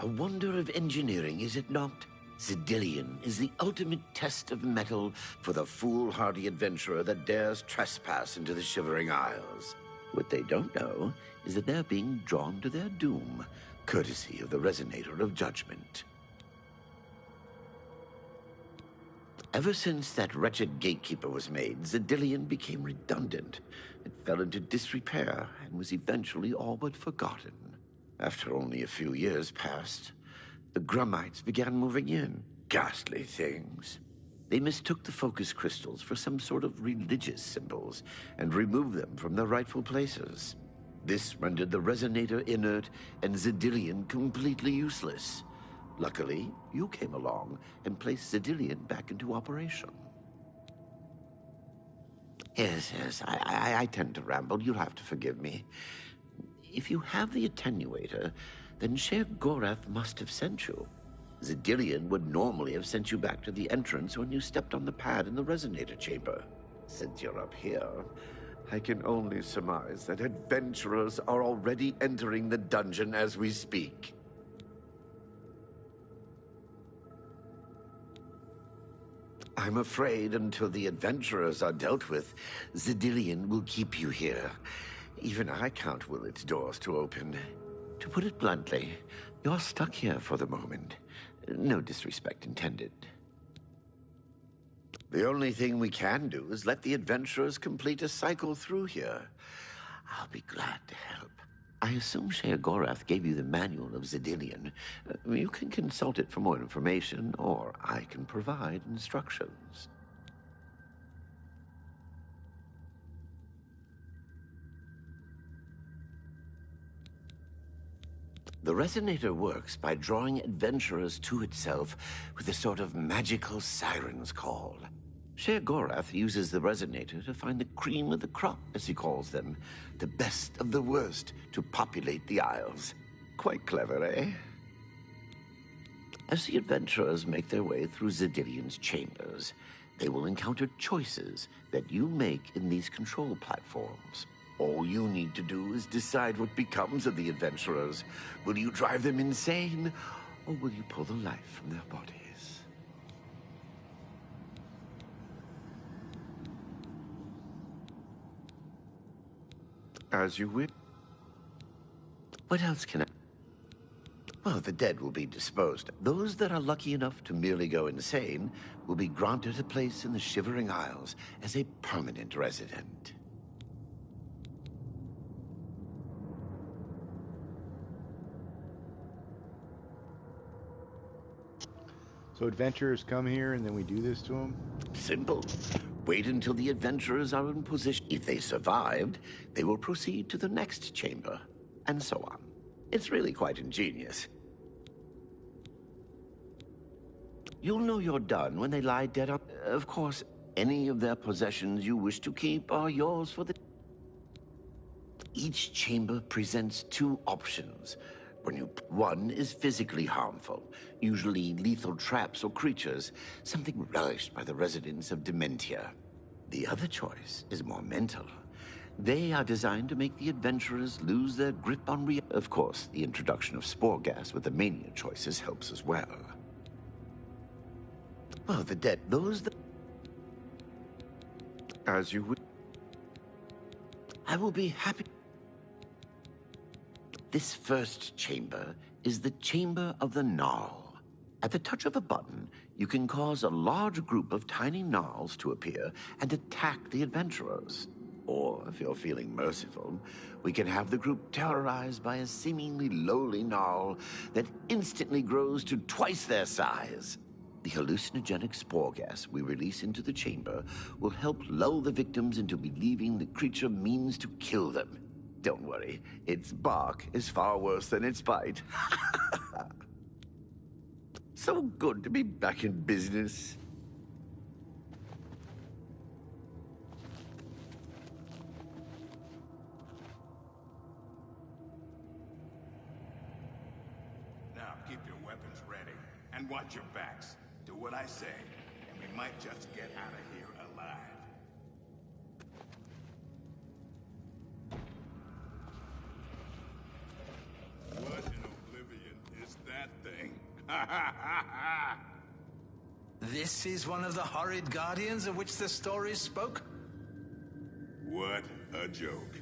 A wonder of engineering, is it not? Zidillion is the ultimate test of metal for the foolhardy adventurer that dares trespass into the Shivering Isles. What they don't know is that they're being drawn to their doom, courtesy of the Resonator of Judgment. Ever since that wretched gatekeeper was made, Zidillion became redundant. It fell into disrepair and was eventually all but forgotten. After only a few years passed, the Grummites began moving in. Ghastly things. They mistook the focus crystals for some sort of religious symbols and removed them from their rightful places. This rendered the Resonator inert and Zidillion completely useless. Luckily, you came along and placed Zidillion back into operation. Yes, I tend to ramble. You'll have to forgive me. If you have the attenuator, then Sheogorath must have sent you. Zidillion would normally have sent you back to the entrance when you stepped on the pad in the Resonator chamber. Since you're up here, I can only surmise that adventurers are already entering the dungeon as we speak. I'm afraid until the adventurers are dealt with, Zidillion will keep you here. Even I can't will its doors to open. To put it bluntly, you're stuck here for the moment. No disrespect intended. The only thing we can do is let the adventurers complete a cycle through here. I'll be glad to help. I assume Sheogorath gave you the manual of Zidillion. You can consult it for more information, or I can provide instructions. The Resonator works by drawing adventurers to itself with a sort of magical siren's call. Sheogorath uses the Resonator to find the cream of the crop, as he calls them, the best of the worst, to populate the Isles. Quite clever, eh? As the adventurers make their way through Zidillion's chambers, they will encounter choices that you make in these control platforms. All you need to do is decide what becomes of the adventurers. Will you drive them insane, or will you pull the life from their bodies? As you wish. What else can I... Well, the dead will be disposed of. Those that are lucky enough to merely go insane will be granted a place in the Shivering Isles as a permanent resident. So adventurers come here and then we do this to them? Simple. Wait until the adventurers are in position. If they survived, they will proceed to the next chamber, and so on. It's really quite ingenious. You'll know you're done when they lie dead up. Of course, any of their possessions you wish to keep are yours for the... Each chamber presents two options. One is physically harmful, usually lethal traps or creatures, something relished by the residents of Dementia. The other choice is more mental. They are designed to make the adventurers lose their grip on reality. Of course, the introduction of spore gas with the mania choices helps as well. Well, the dead, those that... As you would... I will be happy... This first chamber is the Chamber of the Gnarl. At the touch of a button, you can cause a large group of tiny gnarls to appear and attack the adventurers. Or, if you're feeling merciful, we can have the group terrorized by a seemingly lowly gnarl that instantly grows to twice their size. The hallucinogenic spore gas we release into the chamber will help lull the victims into believing the creature means to kill them. Don't worry, its bark is far worse than its bite. So good to be back in business. Now keep your weapons ready and watch your backs. Do what I say, and we might just get out of here alive. What in Oblivion is that This is one of the horrid guardians of which the stories spoke? What a joke.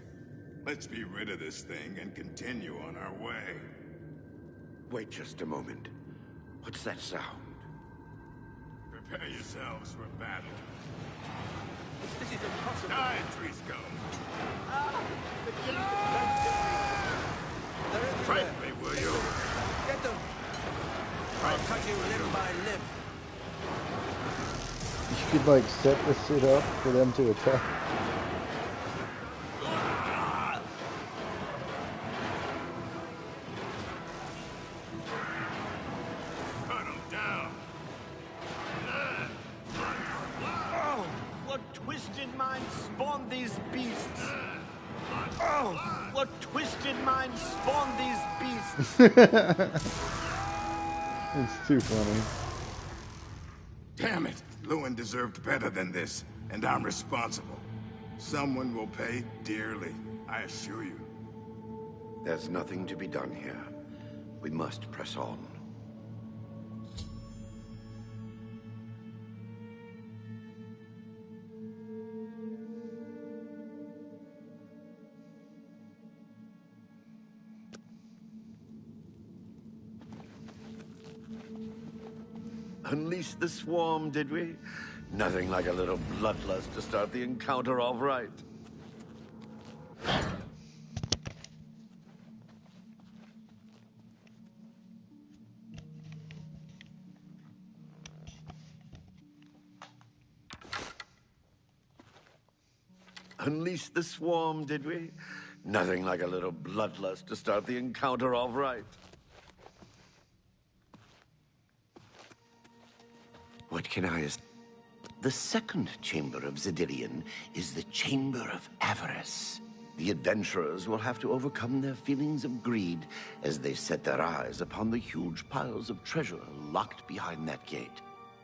Let's be rid of this thing and continue on our way. Wait just a moment. What's that sound? Prepare yourselves for battle. This is impossible. Die, Trisco! Fight me, will you? Get them! I'll cut you limb by limb. You could like set this shit up for them to attack. Cut him down. Oh, what twisted mind spawned these beasts? Oh, what twisted mind spawned these beasts? It's too funny. Damn it! Lewin deserved better than this, and I'm responsible. Someone will pay dearly, I assure you. There's nothing to be done here. We must press on. Unleash the swarm, did we? Nothing like a little bloodlust to start the encounter off right. Unleash the swarm, did we? Nothing like a little bloodlust to start the encounter off right. What can I... The second chamber of Zedillion is the Chamber of Avarice. The adventurers will have to overcome their feelings of greed as they set their eyes upon the huge piles of treasure locked behind that gate.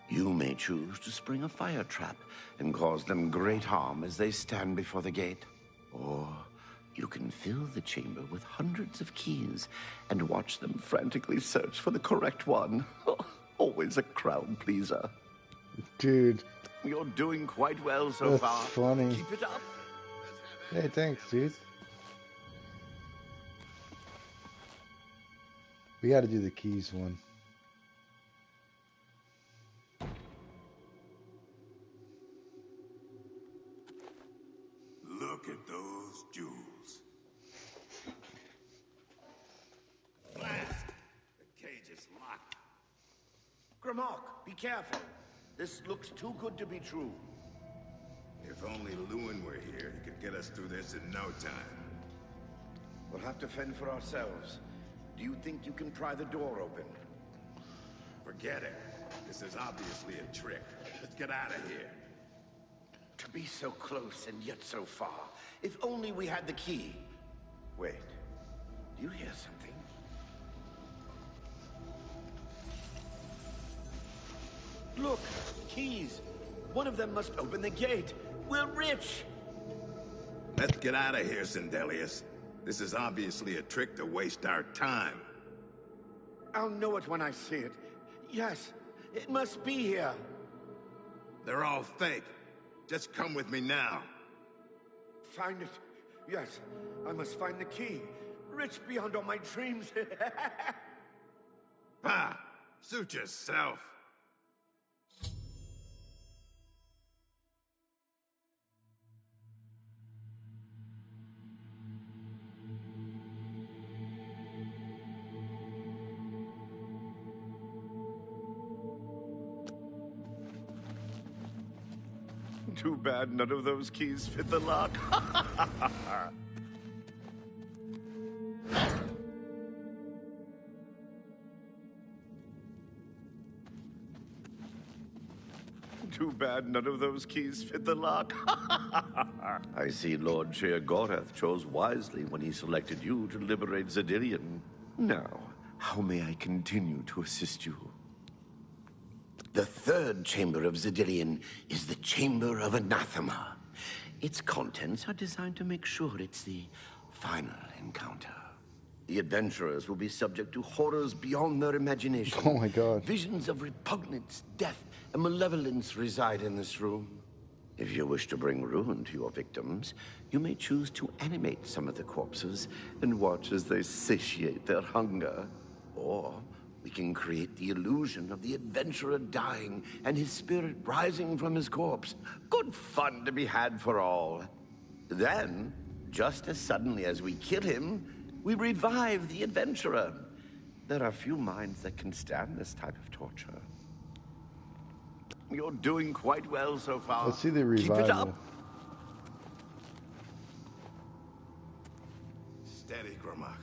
You may choose to spring a fire trap and cause them great harm as they stand before the gate. Or you can fill the chamber with hundreds of keys and watch them frantically search for the correct one. Always a crowd pleaser. Dude. You're doing quite well so That's far. funny. Keep it up. Hey, thanks, dude. We gotta do the keys one. Look at those jewels. Blast! The cage is locked. Grimok, be careful. This looks too good to be true. If only Lewin were here, he could get us through this in no time. We'll have to fend for ourselves. Do you think you can pry the door open? Forget it. This is obviously a trick. Let's get out of here. To be so close and yet so far. If only we had the key. Wait. Do you hear something? Look! Keys! One of them must open the gate. We're rich! Let's get out of here, Sindelius. This is obviously a trick to waste our time. I'll know it when I see it. Yes, it must be here. They're all fake. Just come with me now. Find it. Yes, I must find the key. Rich beyond all my dreams. Bah! Suit yourself. Too bad none of those keys fit the lock. Too bad none of those keys fit the lock. I see Lord Sheogorath chose wisely when he selected you to liberate Zedillion. Now, how may I continue to assist you? The third chamber of Zedillion is the Chamber of Anathema. Its contents are designed to make sure it's the final encounter. The adventurers will be subject to horrors beyond their imagination. Oh my god. Visions of repugnance, death, and malevolence reside in this room. If you wish to bring ruin to your victims, you may choose to animate some of the corpses and watch as they satiate their hunger. Or we can create the illusion of the adventurer dying and his spirit rising from his corpse. Good fun to be had for all. Then, just as suddenly as we kill him, we revive the adventurer. There are few minds that can stand this type of torture. You're doing quite well so far. Let's see the Keep it revival. up. Steady, Gromok.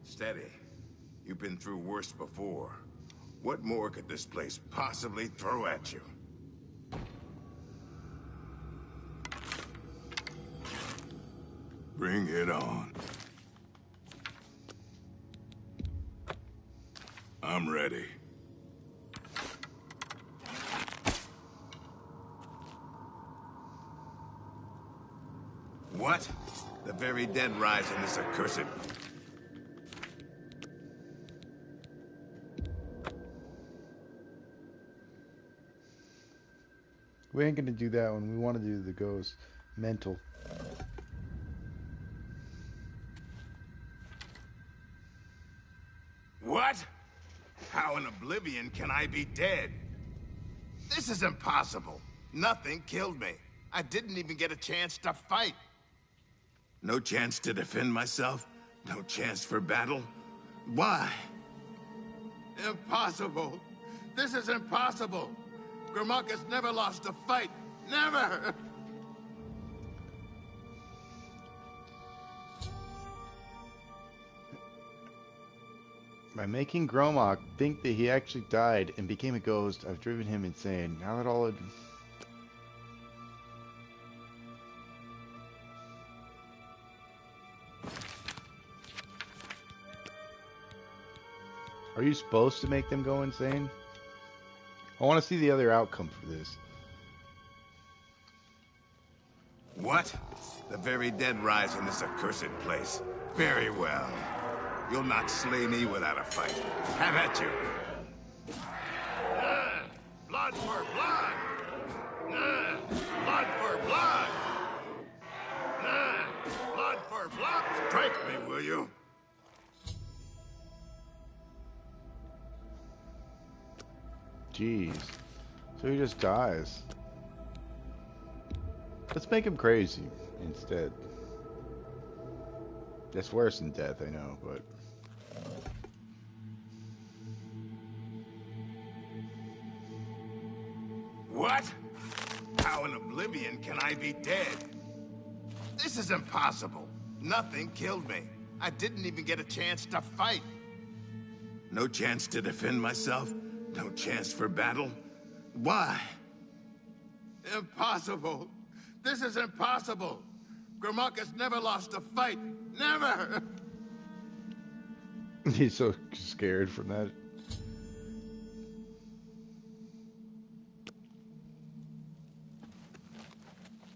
Steady. You've been through worse before. What more could this place possibly throw at you? Bring it on. I'm ready. What? The very dead rise in this accursed... We ain't gonna do that one. We want to do the ghost. Mental. What? How in Oblivion can I be dead? This is impossible. Nothing killed me. I didn't even get a chance to fight. No chance to defend myself? No chance for battle? Why? Impossible. This is impossible. Gromok has never lost a fight. Never! By making Gromok think that he actually died and became a ghost, I've driven him insane. Now that all... Are you supposed to make them go insane? I want to see the other outcome for this. What? The very dead rise in this accursed place. Very well. You'll not slay me without a fight. Have at you. Blood for blood! Blood for blood! Blood for blood! Strike me, will you? Jeez. So he just dies. Let's make him crazy instead. That's worse than death, I know, but... What? How in Oblivion can I be dead? This is impossible. Nothing killed me. I didn't even get a chance to fight. No chance to defend myself? No chance for battle? Why? Impossible. This is impossible. Gromok has never lost a fight. Never! He's so scared from that.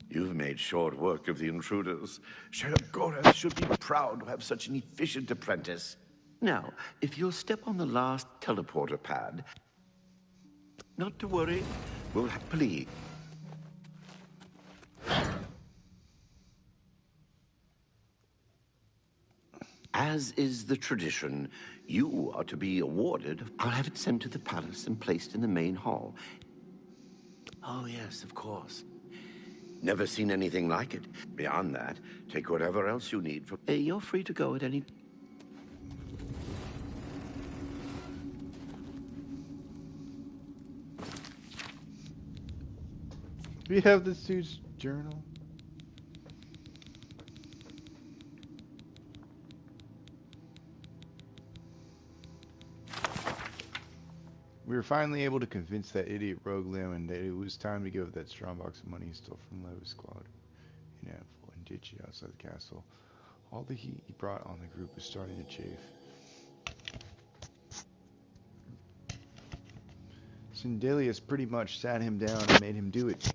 You've made short work of the intruders. Sheriff Gorath should be proud to have such an efficient apprentice. Now, if you'll step on the last teleporter pad... Not to worry, we'll happily... As is the tradition, you are to be awarded. I'll have it sent to the palace and placed in the main hall. Oh, yes, of course. Never seen anything like it. Beyond that, take whatever else you need from... You're free to go at any... We have this dude's journal. We were finally able to convince that idiot Rogue Lemon that it was time to give that strong box of money he stole from Levis' squad in Apple and ditch it outside the castle. All the heat he brought on the group was starting to chafe. Sindelius pretty much sat him down and made him do it.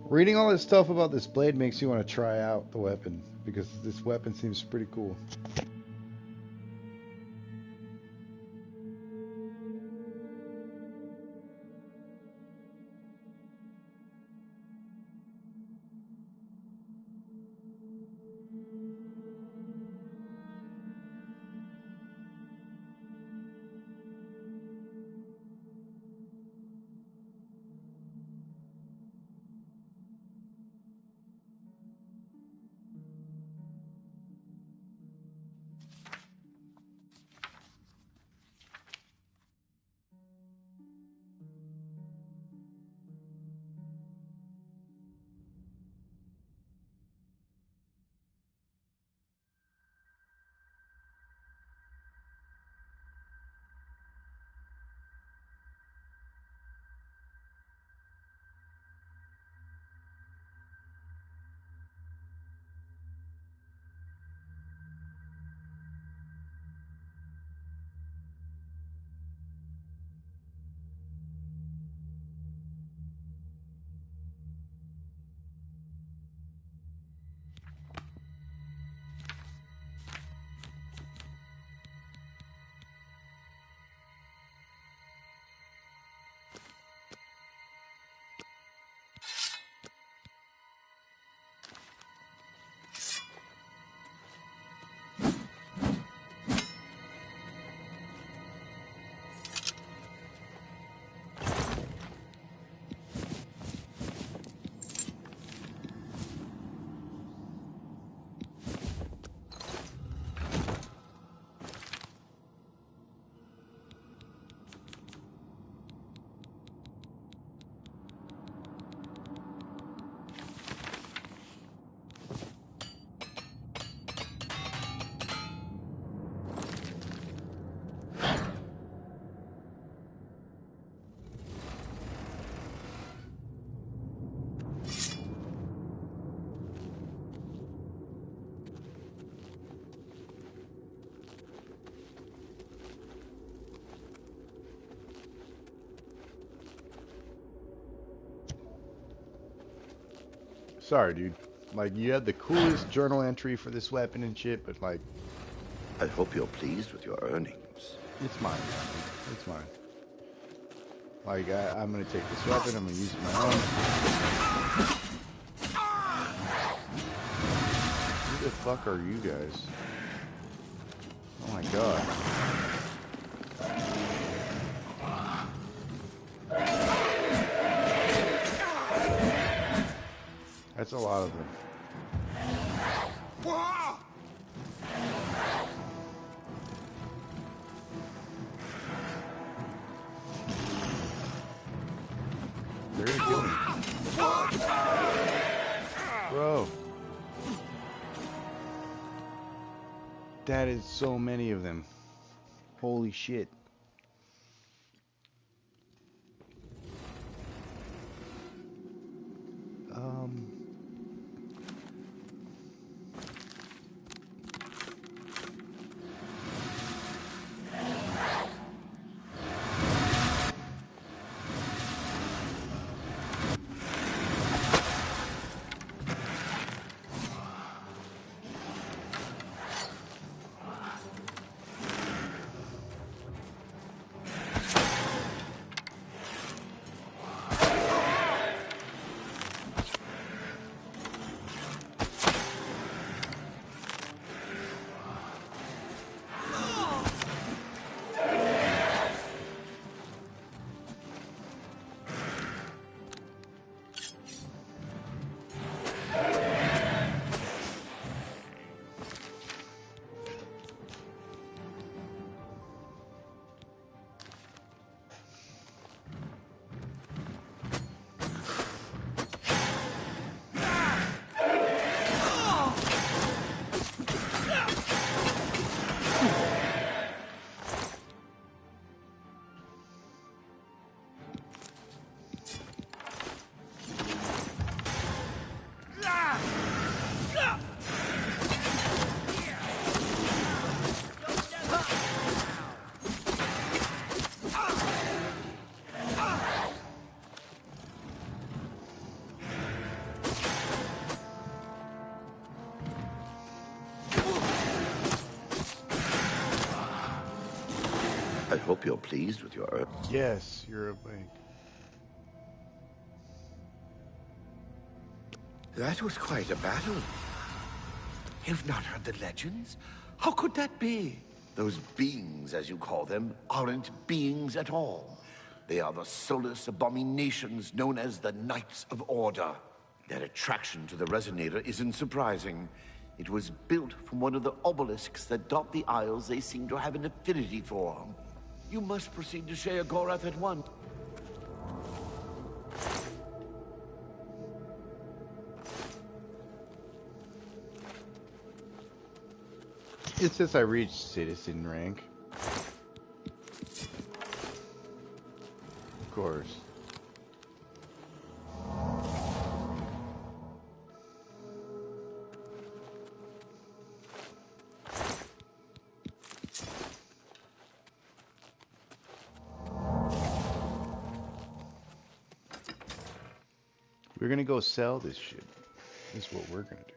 Reading all this stuff about this blade makes you want to try out the weapon, because this weapon seems pretty cool. Sorry, dude. Like, you had the coolest journal entry for this weapon and shit, but like... I hope you're pleased with your earnings. It's mine, man. It's mine. Like, I'm gonna take this weapon, I'm gonna use it my own. Who the fuck are you guys? Oh my god. That's a lot of them. They're gonna kill me. Bro. That is so many of them. Holy shit. hope you're pleased with your... Yes, you're a bank. That was quite a battle. You've not heard the legends? How could that be? Those beings, as you call them, aren't beings at all. They are the soulless abominations known as the Knights of Order. Their attraction to the Resonator isn't surprising. It was built from one of the obelisks that dot the isles they seem to have an affinity for. You must proceed to Sheogorath at once. It says I reached citizen rank. Of course. We're gonna go sell this shit. This is what we're gonna do.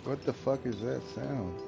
What the fuck is that sound?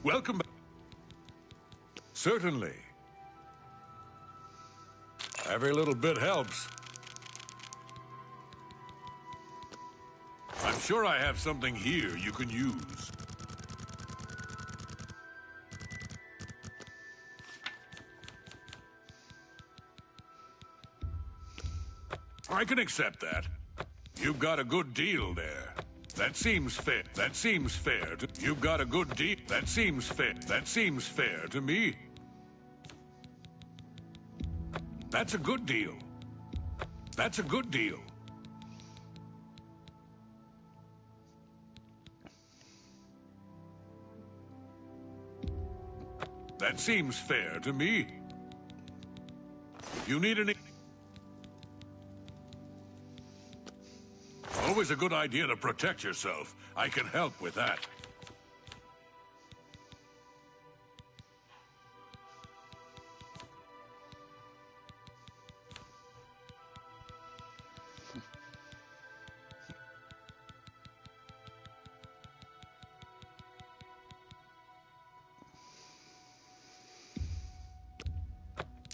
Welcome back. Certainly. Every little bit helps. I'm sure I have something here you can use. I can accept that. You've got a good deal there. That seems fair. That seems fair to... You've got a good deal. That seems fair. That seems fair to me. That's a good deal. That's a good deal. That seems fair to me. If you need any... Always a good idea to protect yourself. I can help with that.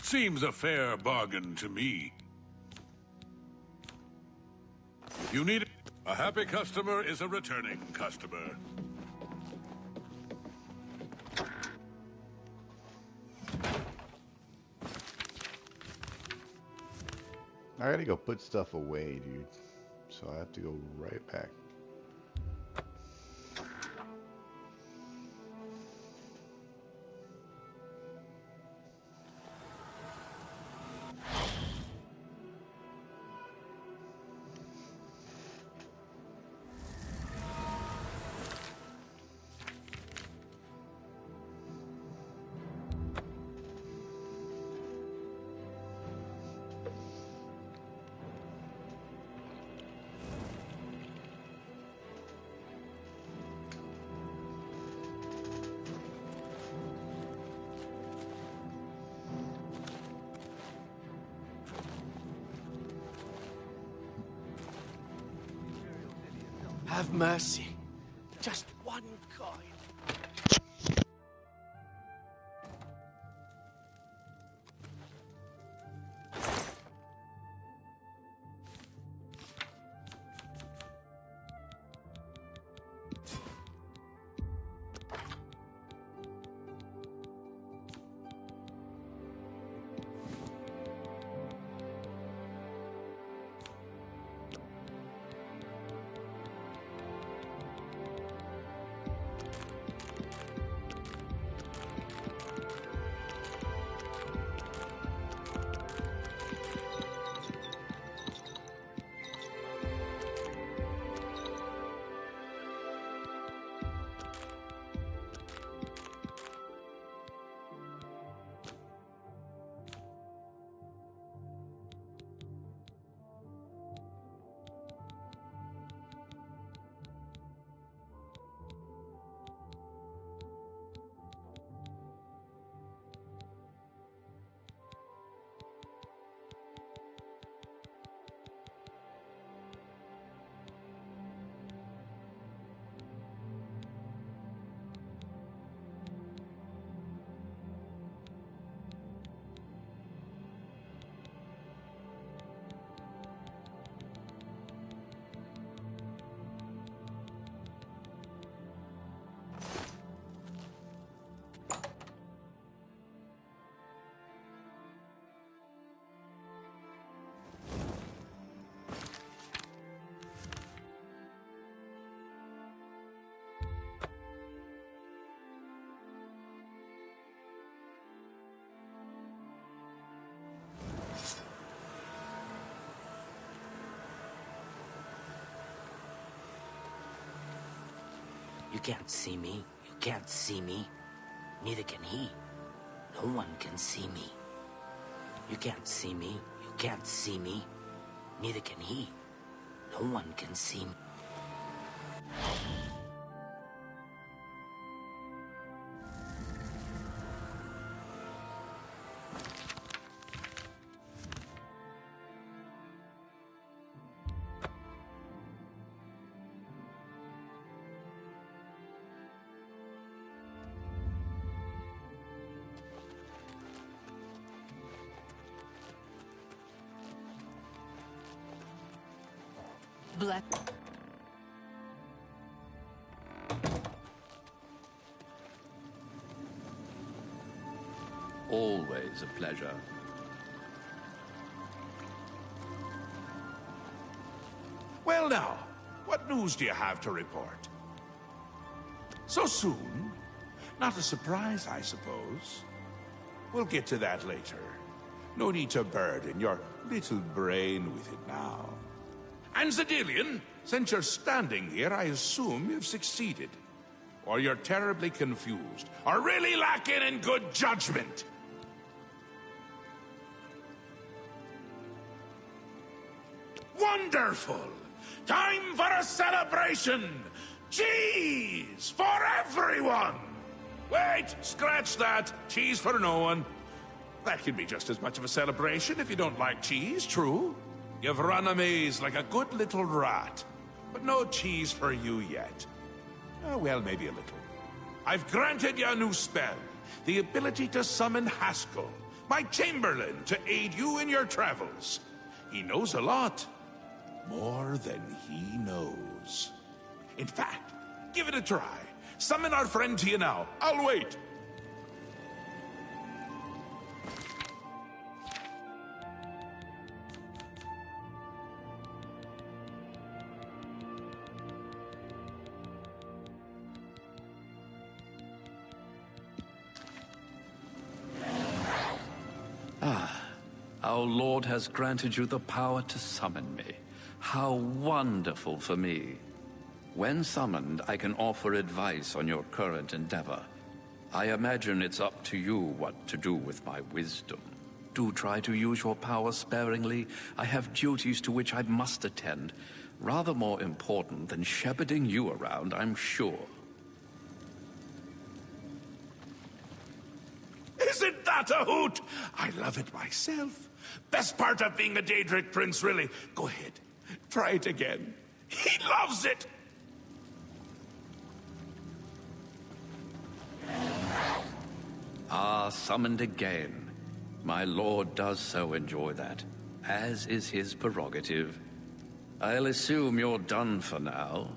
Seems a fair bargain to me. If you need it, a happy customer is a returning customer. I gotta go put stuff away, dude. So I have to go right back. Have mercy. Just one coin. You can't see me. You can't see me. Neither can he. No one can see me. You can't see me. You can't see me. Neither can he. No one can see me. Black. Always a pleasure. Well now, what news do you have to report? So soon? Not a surprise, I suppose. We'll get to that later. No need to burden your little brain with it now. And Zedilian, since you're standing here, I assume you've succeeded. Or you're terribly confused, or really lacking in good judgment. Wonderful! Time for a celebration! Cheese for everyone! Wait, scratch that. Cheese for no one. That can be just as much of a celebration if you don't like cheese, true? You've run a maze like a good little rat. But no cheese for you yet. Oh, well, maybe a little. I've granted you a new spell. The ability to summon Haskell, my Chamberlain, to aid you in your travels. He knows a lot. More than he knows. In fact, give it a try. Summon our friend to you now. I'll wait. Our Lord has granted you the power to summon me. How wonderful for me. When summoned, I can offer advice on your current endeavor. I imagine it's up to you what to do with my wisdom. Do try to use your power sparingly. I have duties to which I must attend. Rather more important than shepherding you around, I'm sure. Isn't that a hoot? I love it myself. Best part of being a Daedric prince, really. Go ahead. Try it again. He loves it! Ah, summoned again. My lord does so enjoy that, as is his prerogative. I'll assume you're done for now.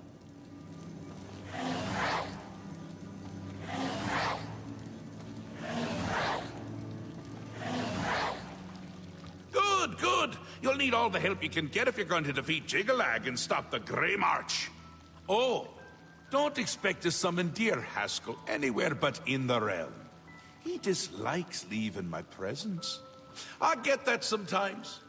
Good, good. You'll need all the help you can get if you're going to defeat Jiggalag and stop the Grey March. Oh, don't expect to summon dear Haskell anywhere but in the realm. He dislikes leaving my presence. I get that sometimes.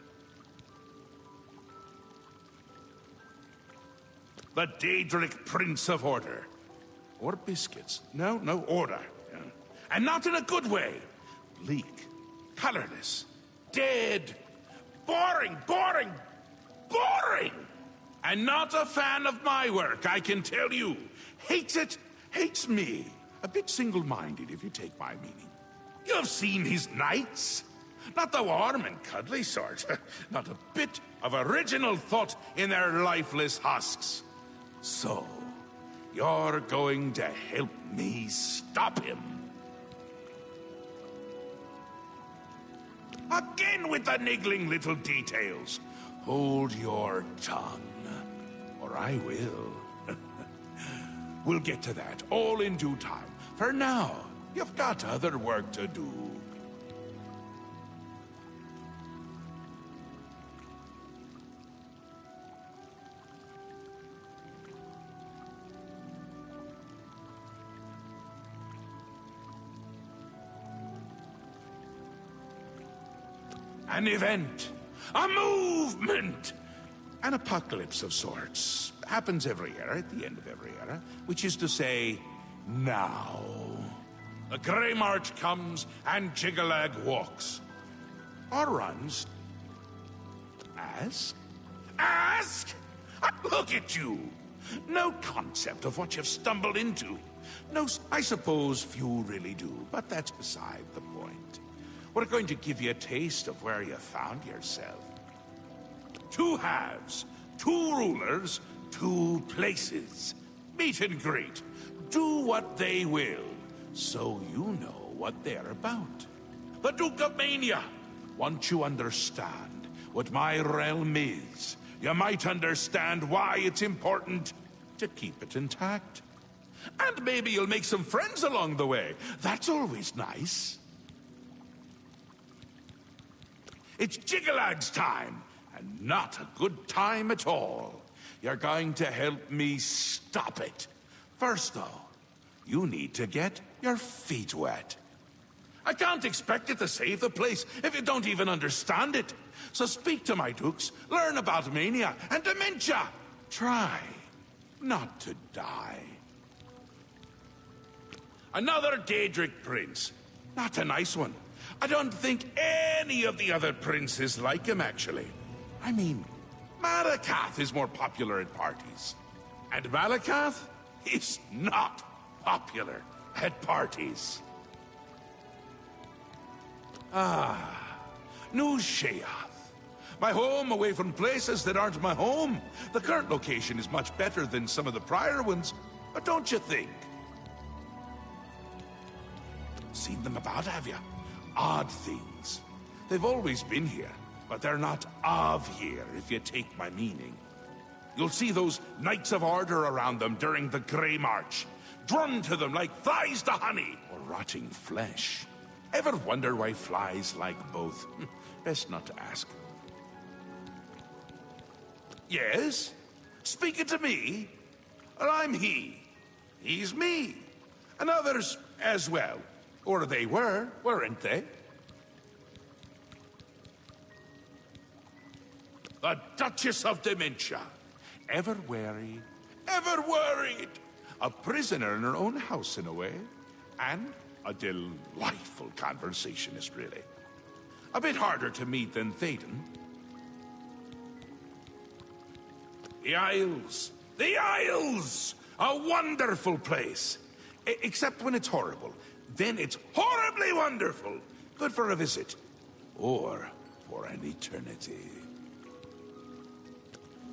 The Daedric Prince of Order. Or biscuits. No, order. Yeah. And not in a good way. Bleak, colorless, dead, boring! And not a fan of my work, I can tell you. Hates it, hates me. A bit single-minded, if you take my meaning. You've seen his knights. Not the warm and cuddly sort. Not a bit of original thought in their lifeless husks. So, you're going to help me stop him. Again with the niggling little details. Hold your tongue, or I will. We'll get to that, all in due time. For now, you've got other work to do. An event, a movement, an apocalypse of sorts. happens every era, at the end of every era, which is to say, now. The Grey March comes and Jiggalag walks. Or runs. Ask? Ask? Look at you! No concept of what you've stumbled into. No, I suppose few really do, but that's beside the point. We're going to give you a taste of where you found yourself. 2 halves, 2 rulers, 2 places. Meet and greet. Do what they will, so you know what they're about. The Duke of Mania. Once you understand what my realm is, you might understand why it's important to keep it intact. And maybe you'll make some friends along the way. That's always nice. It's Jiggalag's time, and not a good time at all. You're going to help me stop it. First, though, you need to get your feet wet. I can't expect you to save the place if you don't even understand it. So speak to my dukes, learn about mania and dementia. Try not to die. Another Daedric prince. Not a nice one. I don't think any of the other princes like him, actually. I mean, Malakath is more popular at parties. And Malakath is not popular at parties. New Sheath. My home away from places that aren't my home. The current location is much better than some of the prior ones, but don't you think? Seen them about, have you? Odd things. They've always been here, but they're not of here, if you take my meaning. You'll see those Knights of Order around them during the Grey March, drawn to them like flies to honey, or rotting flesh. Ever wonder why flies like both? Best not to ask. Yes? Speaking to me? Well, I'm he. He's me. And others as well. Or they were, weren't they? The Duchess of Dementia. Ever wary, ever worried. A prisoner in her own house, in a way. And a delightful conversationist, really. A bit harder to meet than Théoden. The Isles. The Isles! A wonderful place. Except when it's horrible. Then it's horribly wonderful. Good for a visit. Or for an eternity.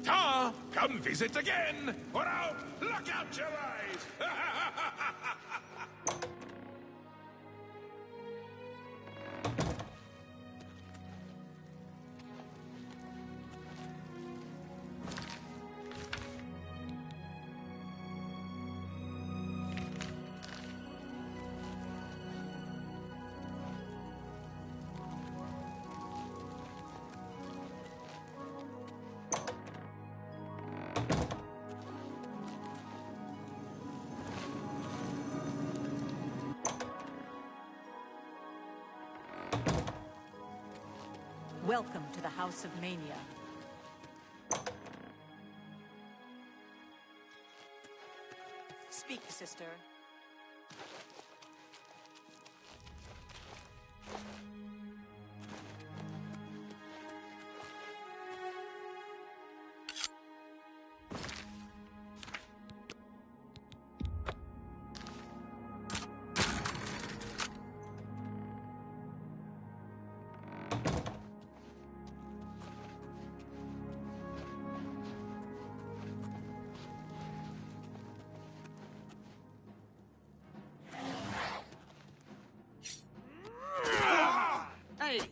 Ta! Come visit again! Or out! Look out your eyes! Welcome to the House of Mania. Speak, sister.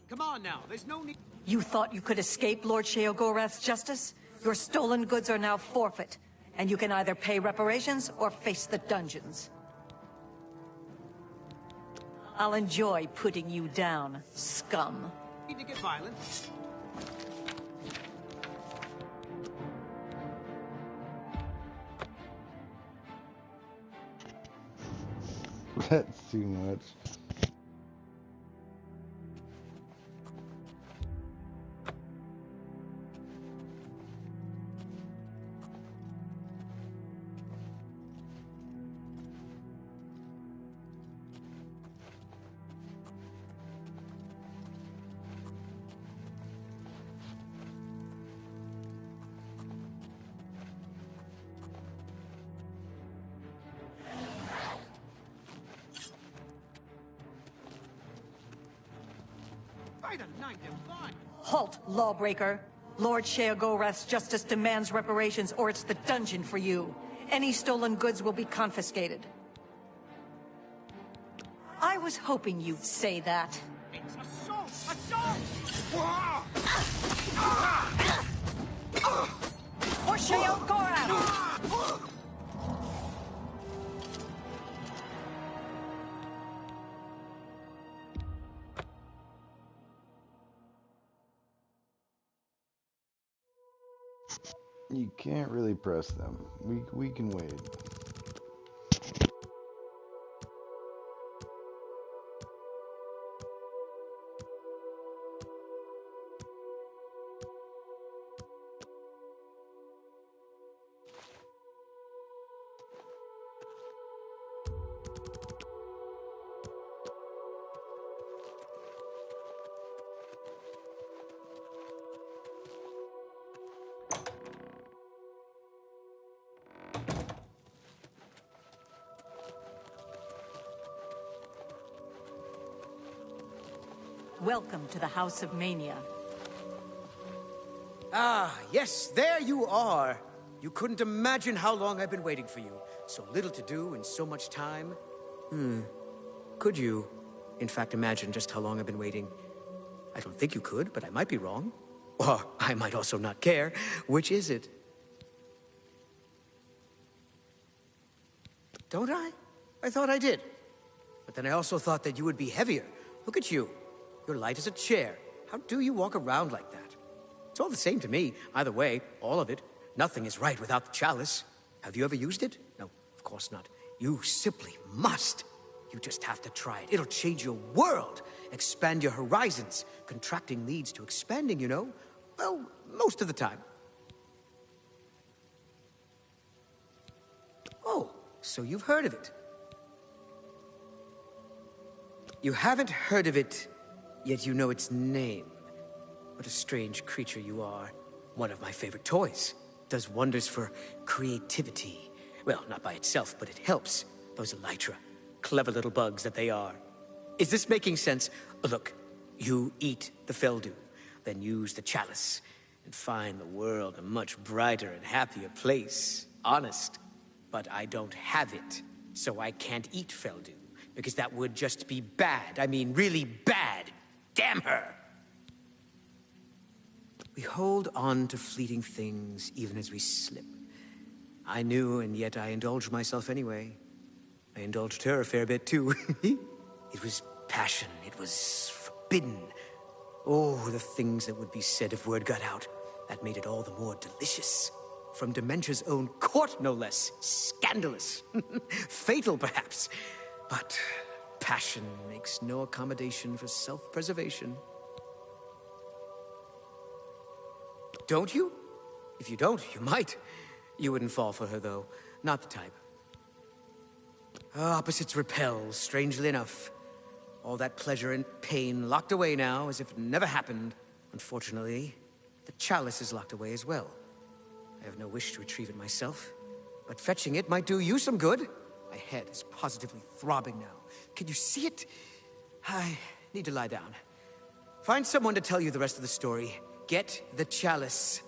Come on now, there's no need. You thought you could escape Lord Sheogorath's justice? Your stolen goods are now forfeit, and you can either pay reparations or face the dungeons. I'll enjoy putting you down, scum. Need to get violent. That's too much. By the night divine! Halt, lawbreaker. Lord Sheogorath's justice demands reparations, or it's the dungeon for you. Any stolen goods will be confiscated. I was hoping you'd say that. It's assault! Assault! For Sheogorath! You can't really press them. We can wait. Welcome to the House of Mania. Ah, yes, there you are. You couldn't imagine how long I've been waiting for you. So little to do and so much time. Could you, in fact, imagine just how long I've been waiting? I don't think you could, but I might be wrong. Or I might also not care. Which is it? Don't I? I thought I did. But then I also thought that you would be heavier. Look at you. You're light as a chair. How do you walk around like that? It's all the same to me. Either way, all of it. Nothing is right without the chalice. Have you ever used it? No, of course not. You simply must. You just have to try it. It'll change your world. Expand your horizons. Contracting leads to expanding, you know? Well, most of the time. Oh, so you've heard of it. You haven't heard of it, yet you know its name. What a strange creature you are. One of my favorite toys. Does wonders for creativity. Well, not by itself, but it helps. Those elytra. Clever little bugs that they are. Is this making sense? Look, you eat the Feldu, then use the chalice, and find the world a much brighter and happier place. Honest. But I don't have it, so I can't eat Feldu, because that would just be bad. I mean, really bad. Damn her! We hold on to fleeting things even as we slip. I knew, and yet I indulged myself anyway. I indulged her a fair bit, too. It was passion. It was forbidden. Oh, the things that would be said if word got out. That made it all the more delicious. From Dementia's own court, no less. Scandalous. Fatal, perhaps. But passion makes no accommodation for self-preservation. Don't you? If you don't, you might. You wouldn't fall for her, though. Not the type. Opposites repel, strangely enough. All that pleasure and pain locked away now, as if it never happened. Unfortunately, the chalice is locked away as well. I have no wish to retrieve it myself, but fetching it might do you some good. My head is positively throbbing now. Can you see it? I need to lie down. Find someone to tell you the rest of the story. Get the chalice.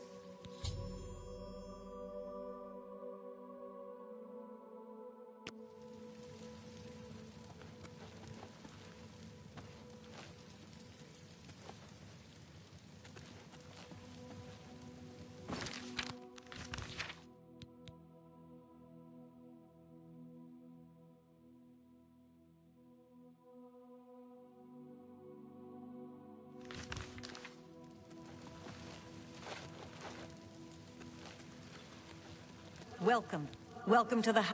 Welcome. Welcome to the...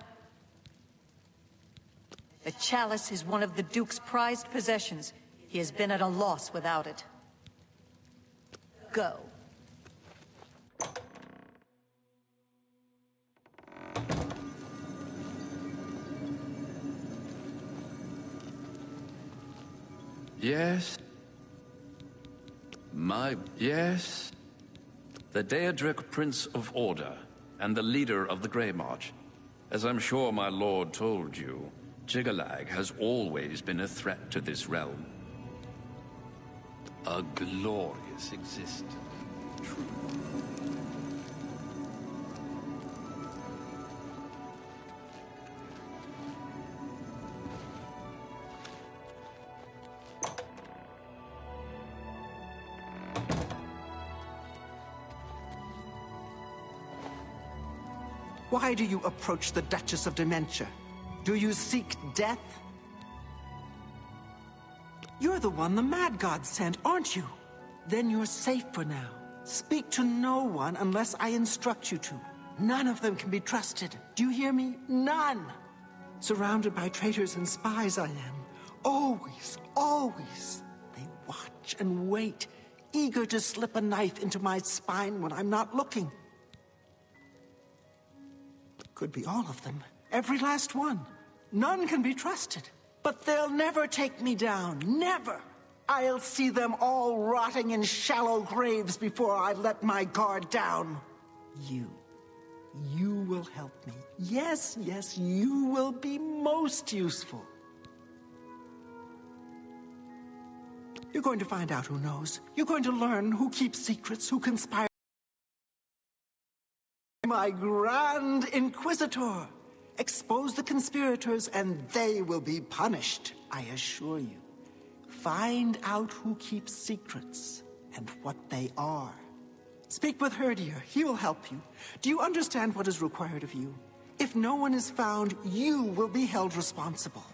The chalice is one of the Duke's prized possessions. He has been at a loss without it. Go. Yes? Yes? The Daedric Prince of Order, and the leader of the Grey March. As I'm sure my lord told you, Jiggalag has always been a threat to this realm. A glorious existence. True. Why do you approach the Duchess of Dementia? Do you seek death? You're the one the Mad God sent, aren't you? Then you're safe for now. Speak to no one unless I instruct you to. None of them can be trusted. Do you hear me? None! Surrounded by traitors and spies I am. Always, always. They watch and wait, eager to slip a knife into my spine when I'm not looking. Could be all of them. Every last one. None can be trusted. But they'll never take me down. Never! I'll see them all rotting in shallow graves before I let my guard down. You will help me. Yes, yes, you will be most useful. You're going to find out who knows. You're going to learn who keeps secrets, who conspires. My Grand Inquisitor. Expose the conspirators and they will be punished, I assure you. Find out who keeps secrets and what they are. Speak with Herdier. He will help you. Do you understand what is required of you? If no one is found, you will be held responsible.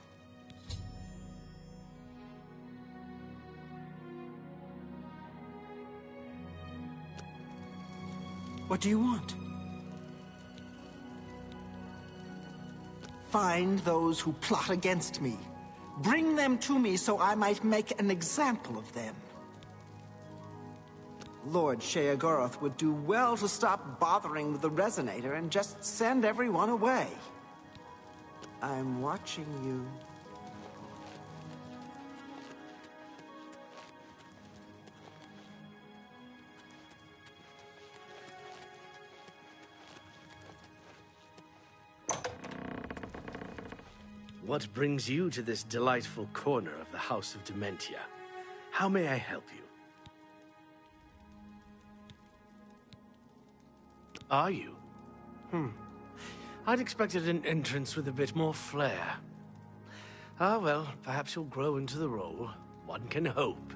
What do you want? Find those who plot against me. Bring them to me so I might make an example of them. Lord Sheogorath would do well to stop bothering with the resonator and just send everyone away. I'm watching you. What brings you to this delightful corner of the House of Dementia? How may I help you? Are you? I'd expected an entrance with a bit more flair. Ah, well, perhaps you'll grow into the role. One can hope.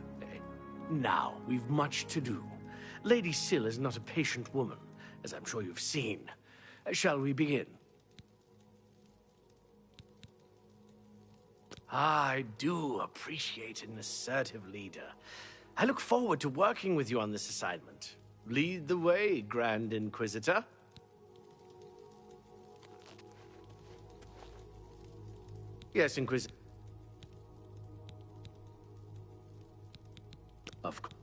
Now, we've much to do. Lady Syl is not a patient woman, as I'm sure you've seen. Shall we begin? I do appreciate an assertive leader. I look forward to working with you on this assignment. Lead the way, Grand Inquisitor. Yes, Inquisitor. Of course.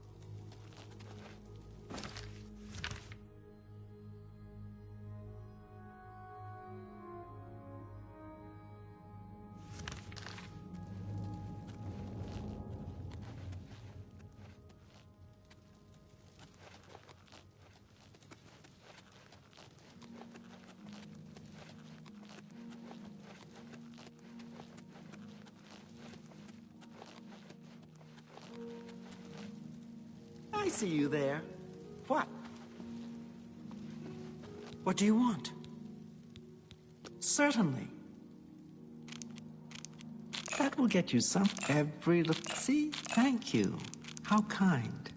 I see you there. What? What do you want? Certainly. That will get you some every little... See? Thank you. How kind.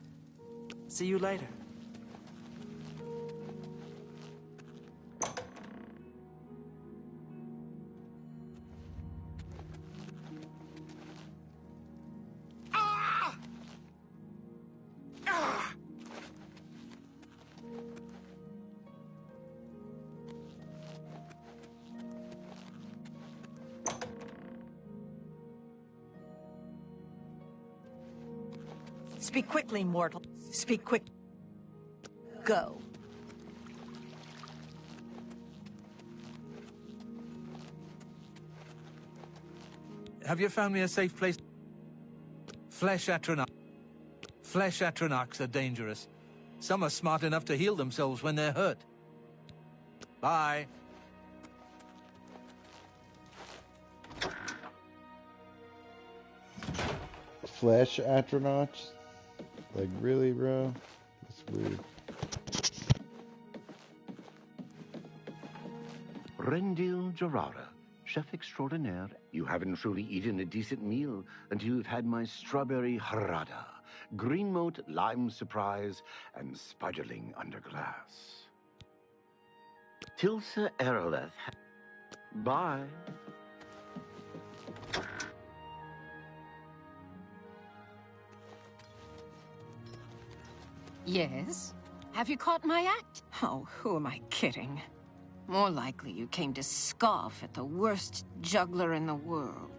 See you later. Speak quickly, mortal. Speak quick. Go. Have you found me a safe place? Flesh Atronach. Flesh Atronachs are dangerous. Some are smart enough to heal themselves when they're hurt. Bye. Flesh Atronachs? Like, really, bro? That's weird. Rendil Gerara, chef extraordinaire. You haven't truly eaten a decent meal until you've had my strawberry harada, green moat lime surprise, and spiderling under glass. Tilsa Eroleth. Bye. Yes? Have you caught my act? Oh, who am I kidding? More likely you came to scoff at the worst juggler in the world.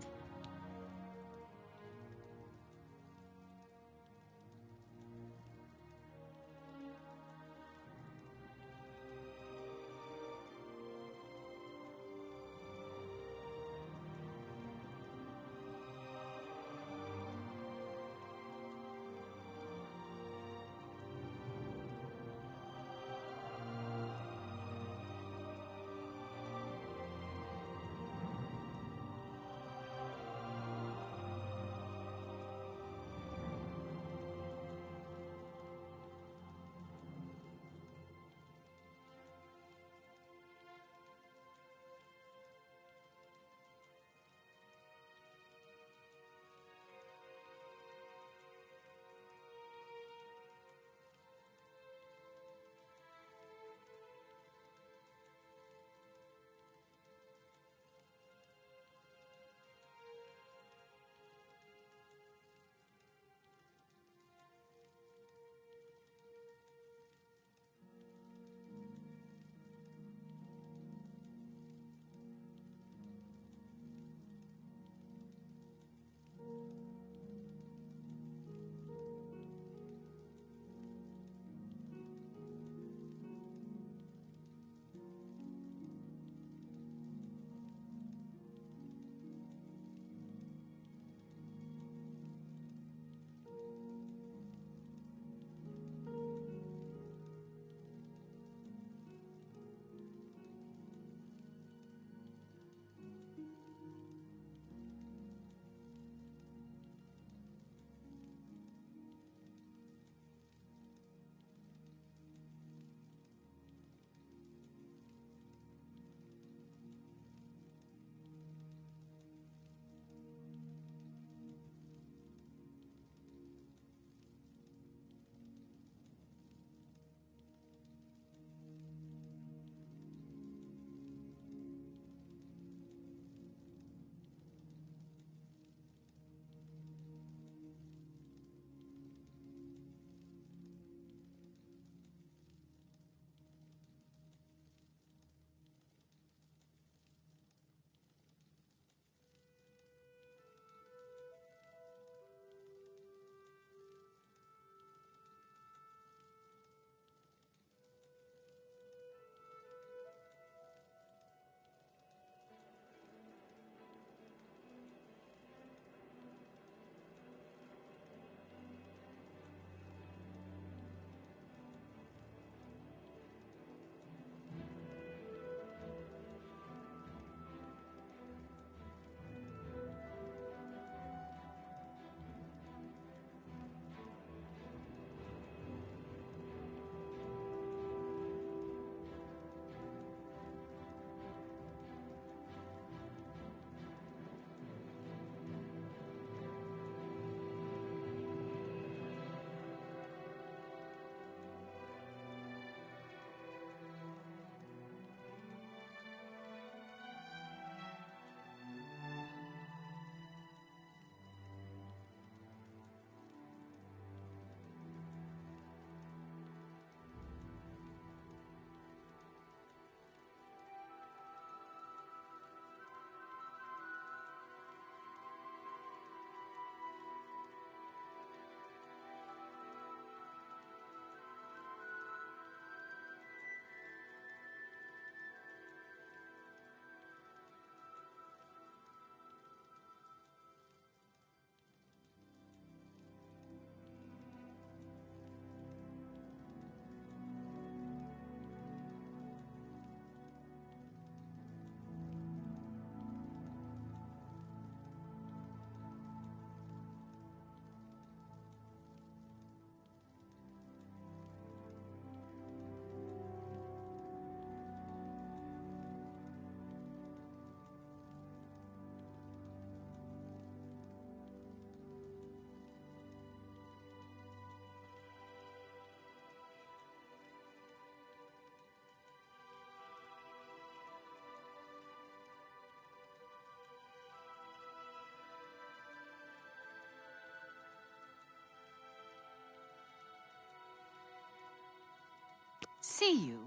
see you.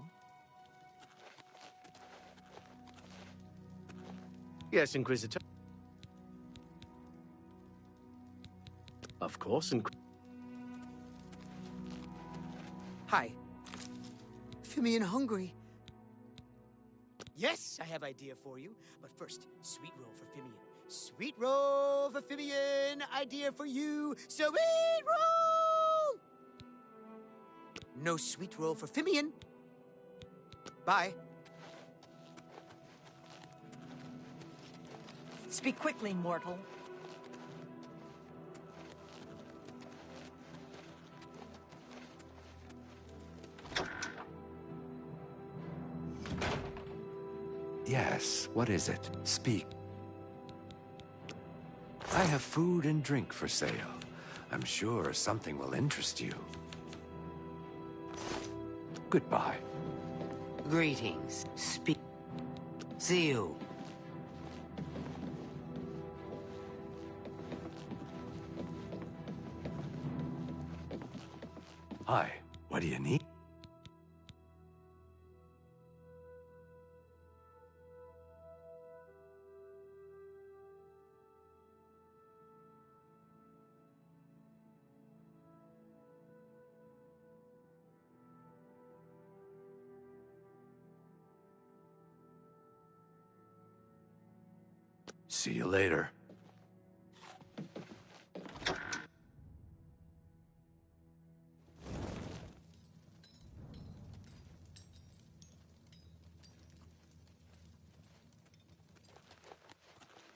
Yes, Inquisitor. Of course, Hi. Fimian hungry. Yes, I have idea for you. But first, sweet roll for Fimian. Sweet roll for Fimian. Idea for you. Sweet roll! No sweet roll for Fimian. Bye. Speak quickly, mortal. Yes, what is it? Speak. I have food and drink for sale. I'm sure something will interest you. Goodbye. Greetings. Speak. See you. Hi, what do you need? See you later.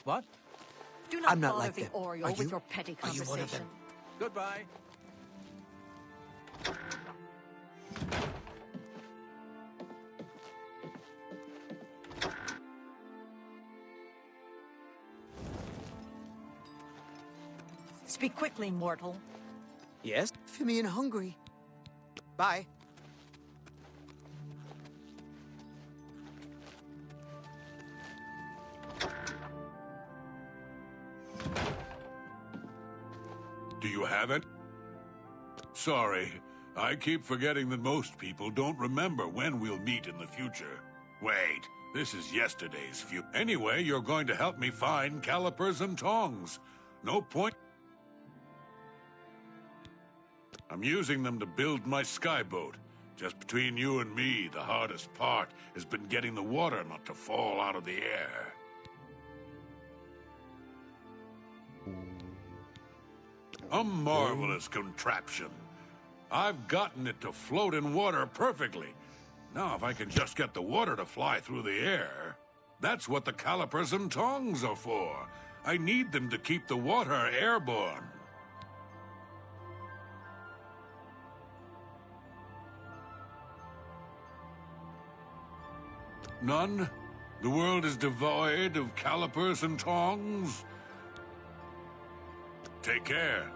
What? Do not I'm not bother like the them. Oriole Are with you? your petty Are you conversation. one of them? Goodbye. Speak quickly, mortal. Yes? Fimian hungry. Bye. Do you have it? Sorry, I keep forgetting that most people don't remember when we'll meet in the future. Wait, this is yesterday's view. Anyway, you're going to help me find calipers and tongs. No point. I'm using them to build my skyboat. Just between you and me, the hardest part has been getting the water not to fall out of the air. A marvelous contraption. I've gotten it to float in water perfectly. Now if I can just get the water to fly through the air, that's what the calipers and tongs are for. I need them to keep the water airborne. None? The world is devoid of calipers and tongs? Take care.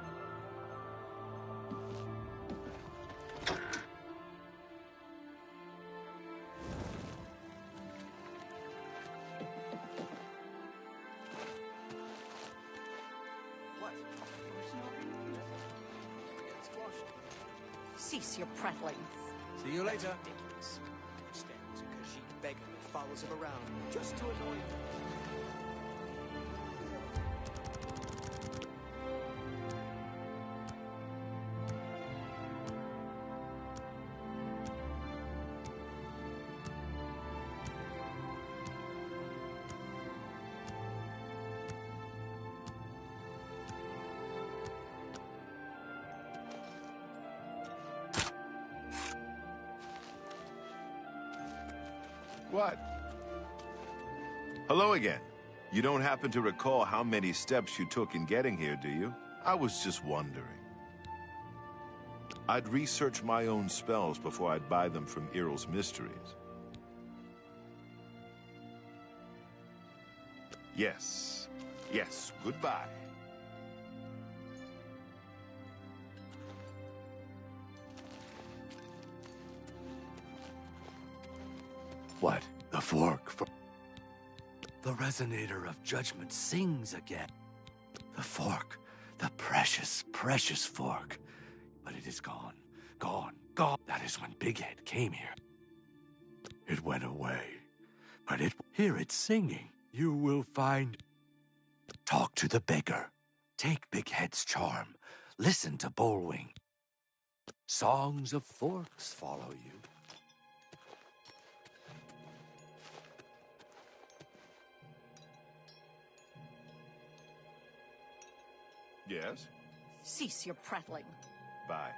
Cease your prattling. See you later. Ridiculous. Stands a Khajiit beggar that follows him around just to annoy him. What? Hello again. You don't happen to recall how many steps you took in getting here, do you? I was just wondering. I'd research my own spells before I'd buy them from Irl's Mysteries. Yes. Yes, goodbye. What? The fork for... The resonator of judgment sings again. The fork. The precious, precious fork. But it is gone. Gone. Gone. That is when Big Head came here. It went away. But hear it singing. You will find... Talk to the beggar. Take Big Head's charm. Listen to Bullwing. Songs of forks follow you. Yes? Cease your prattling. Bye.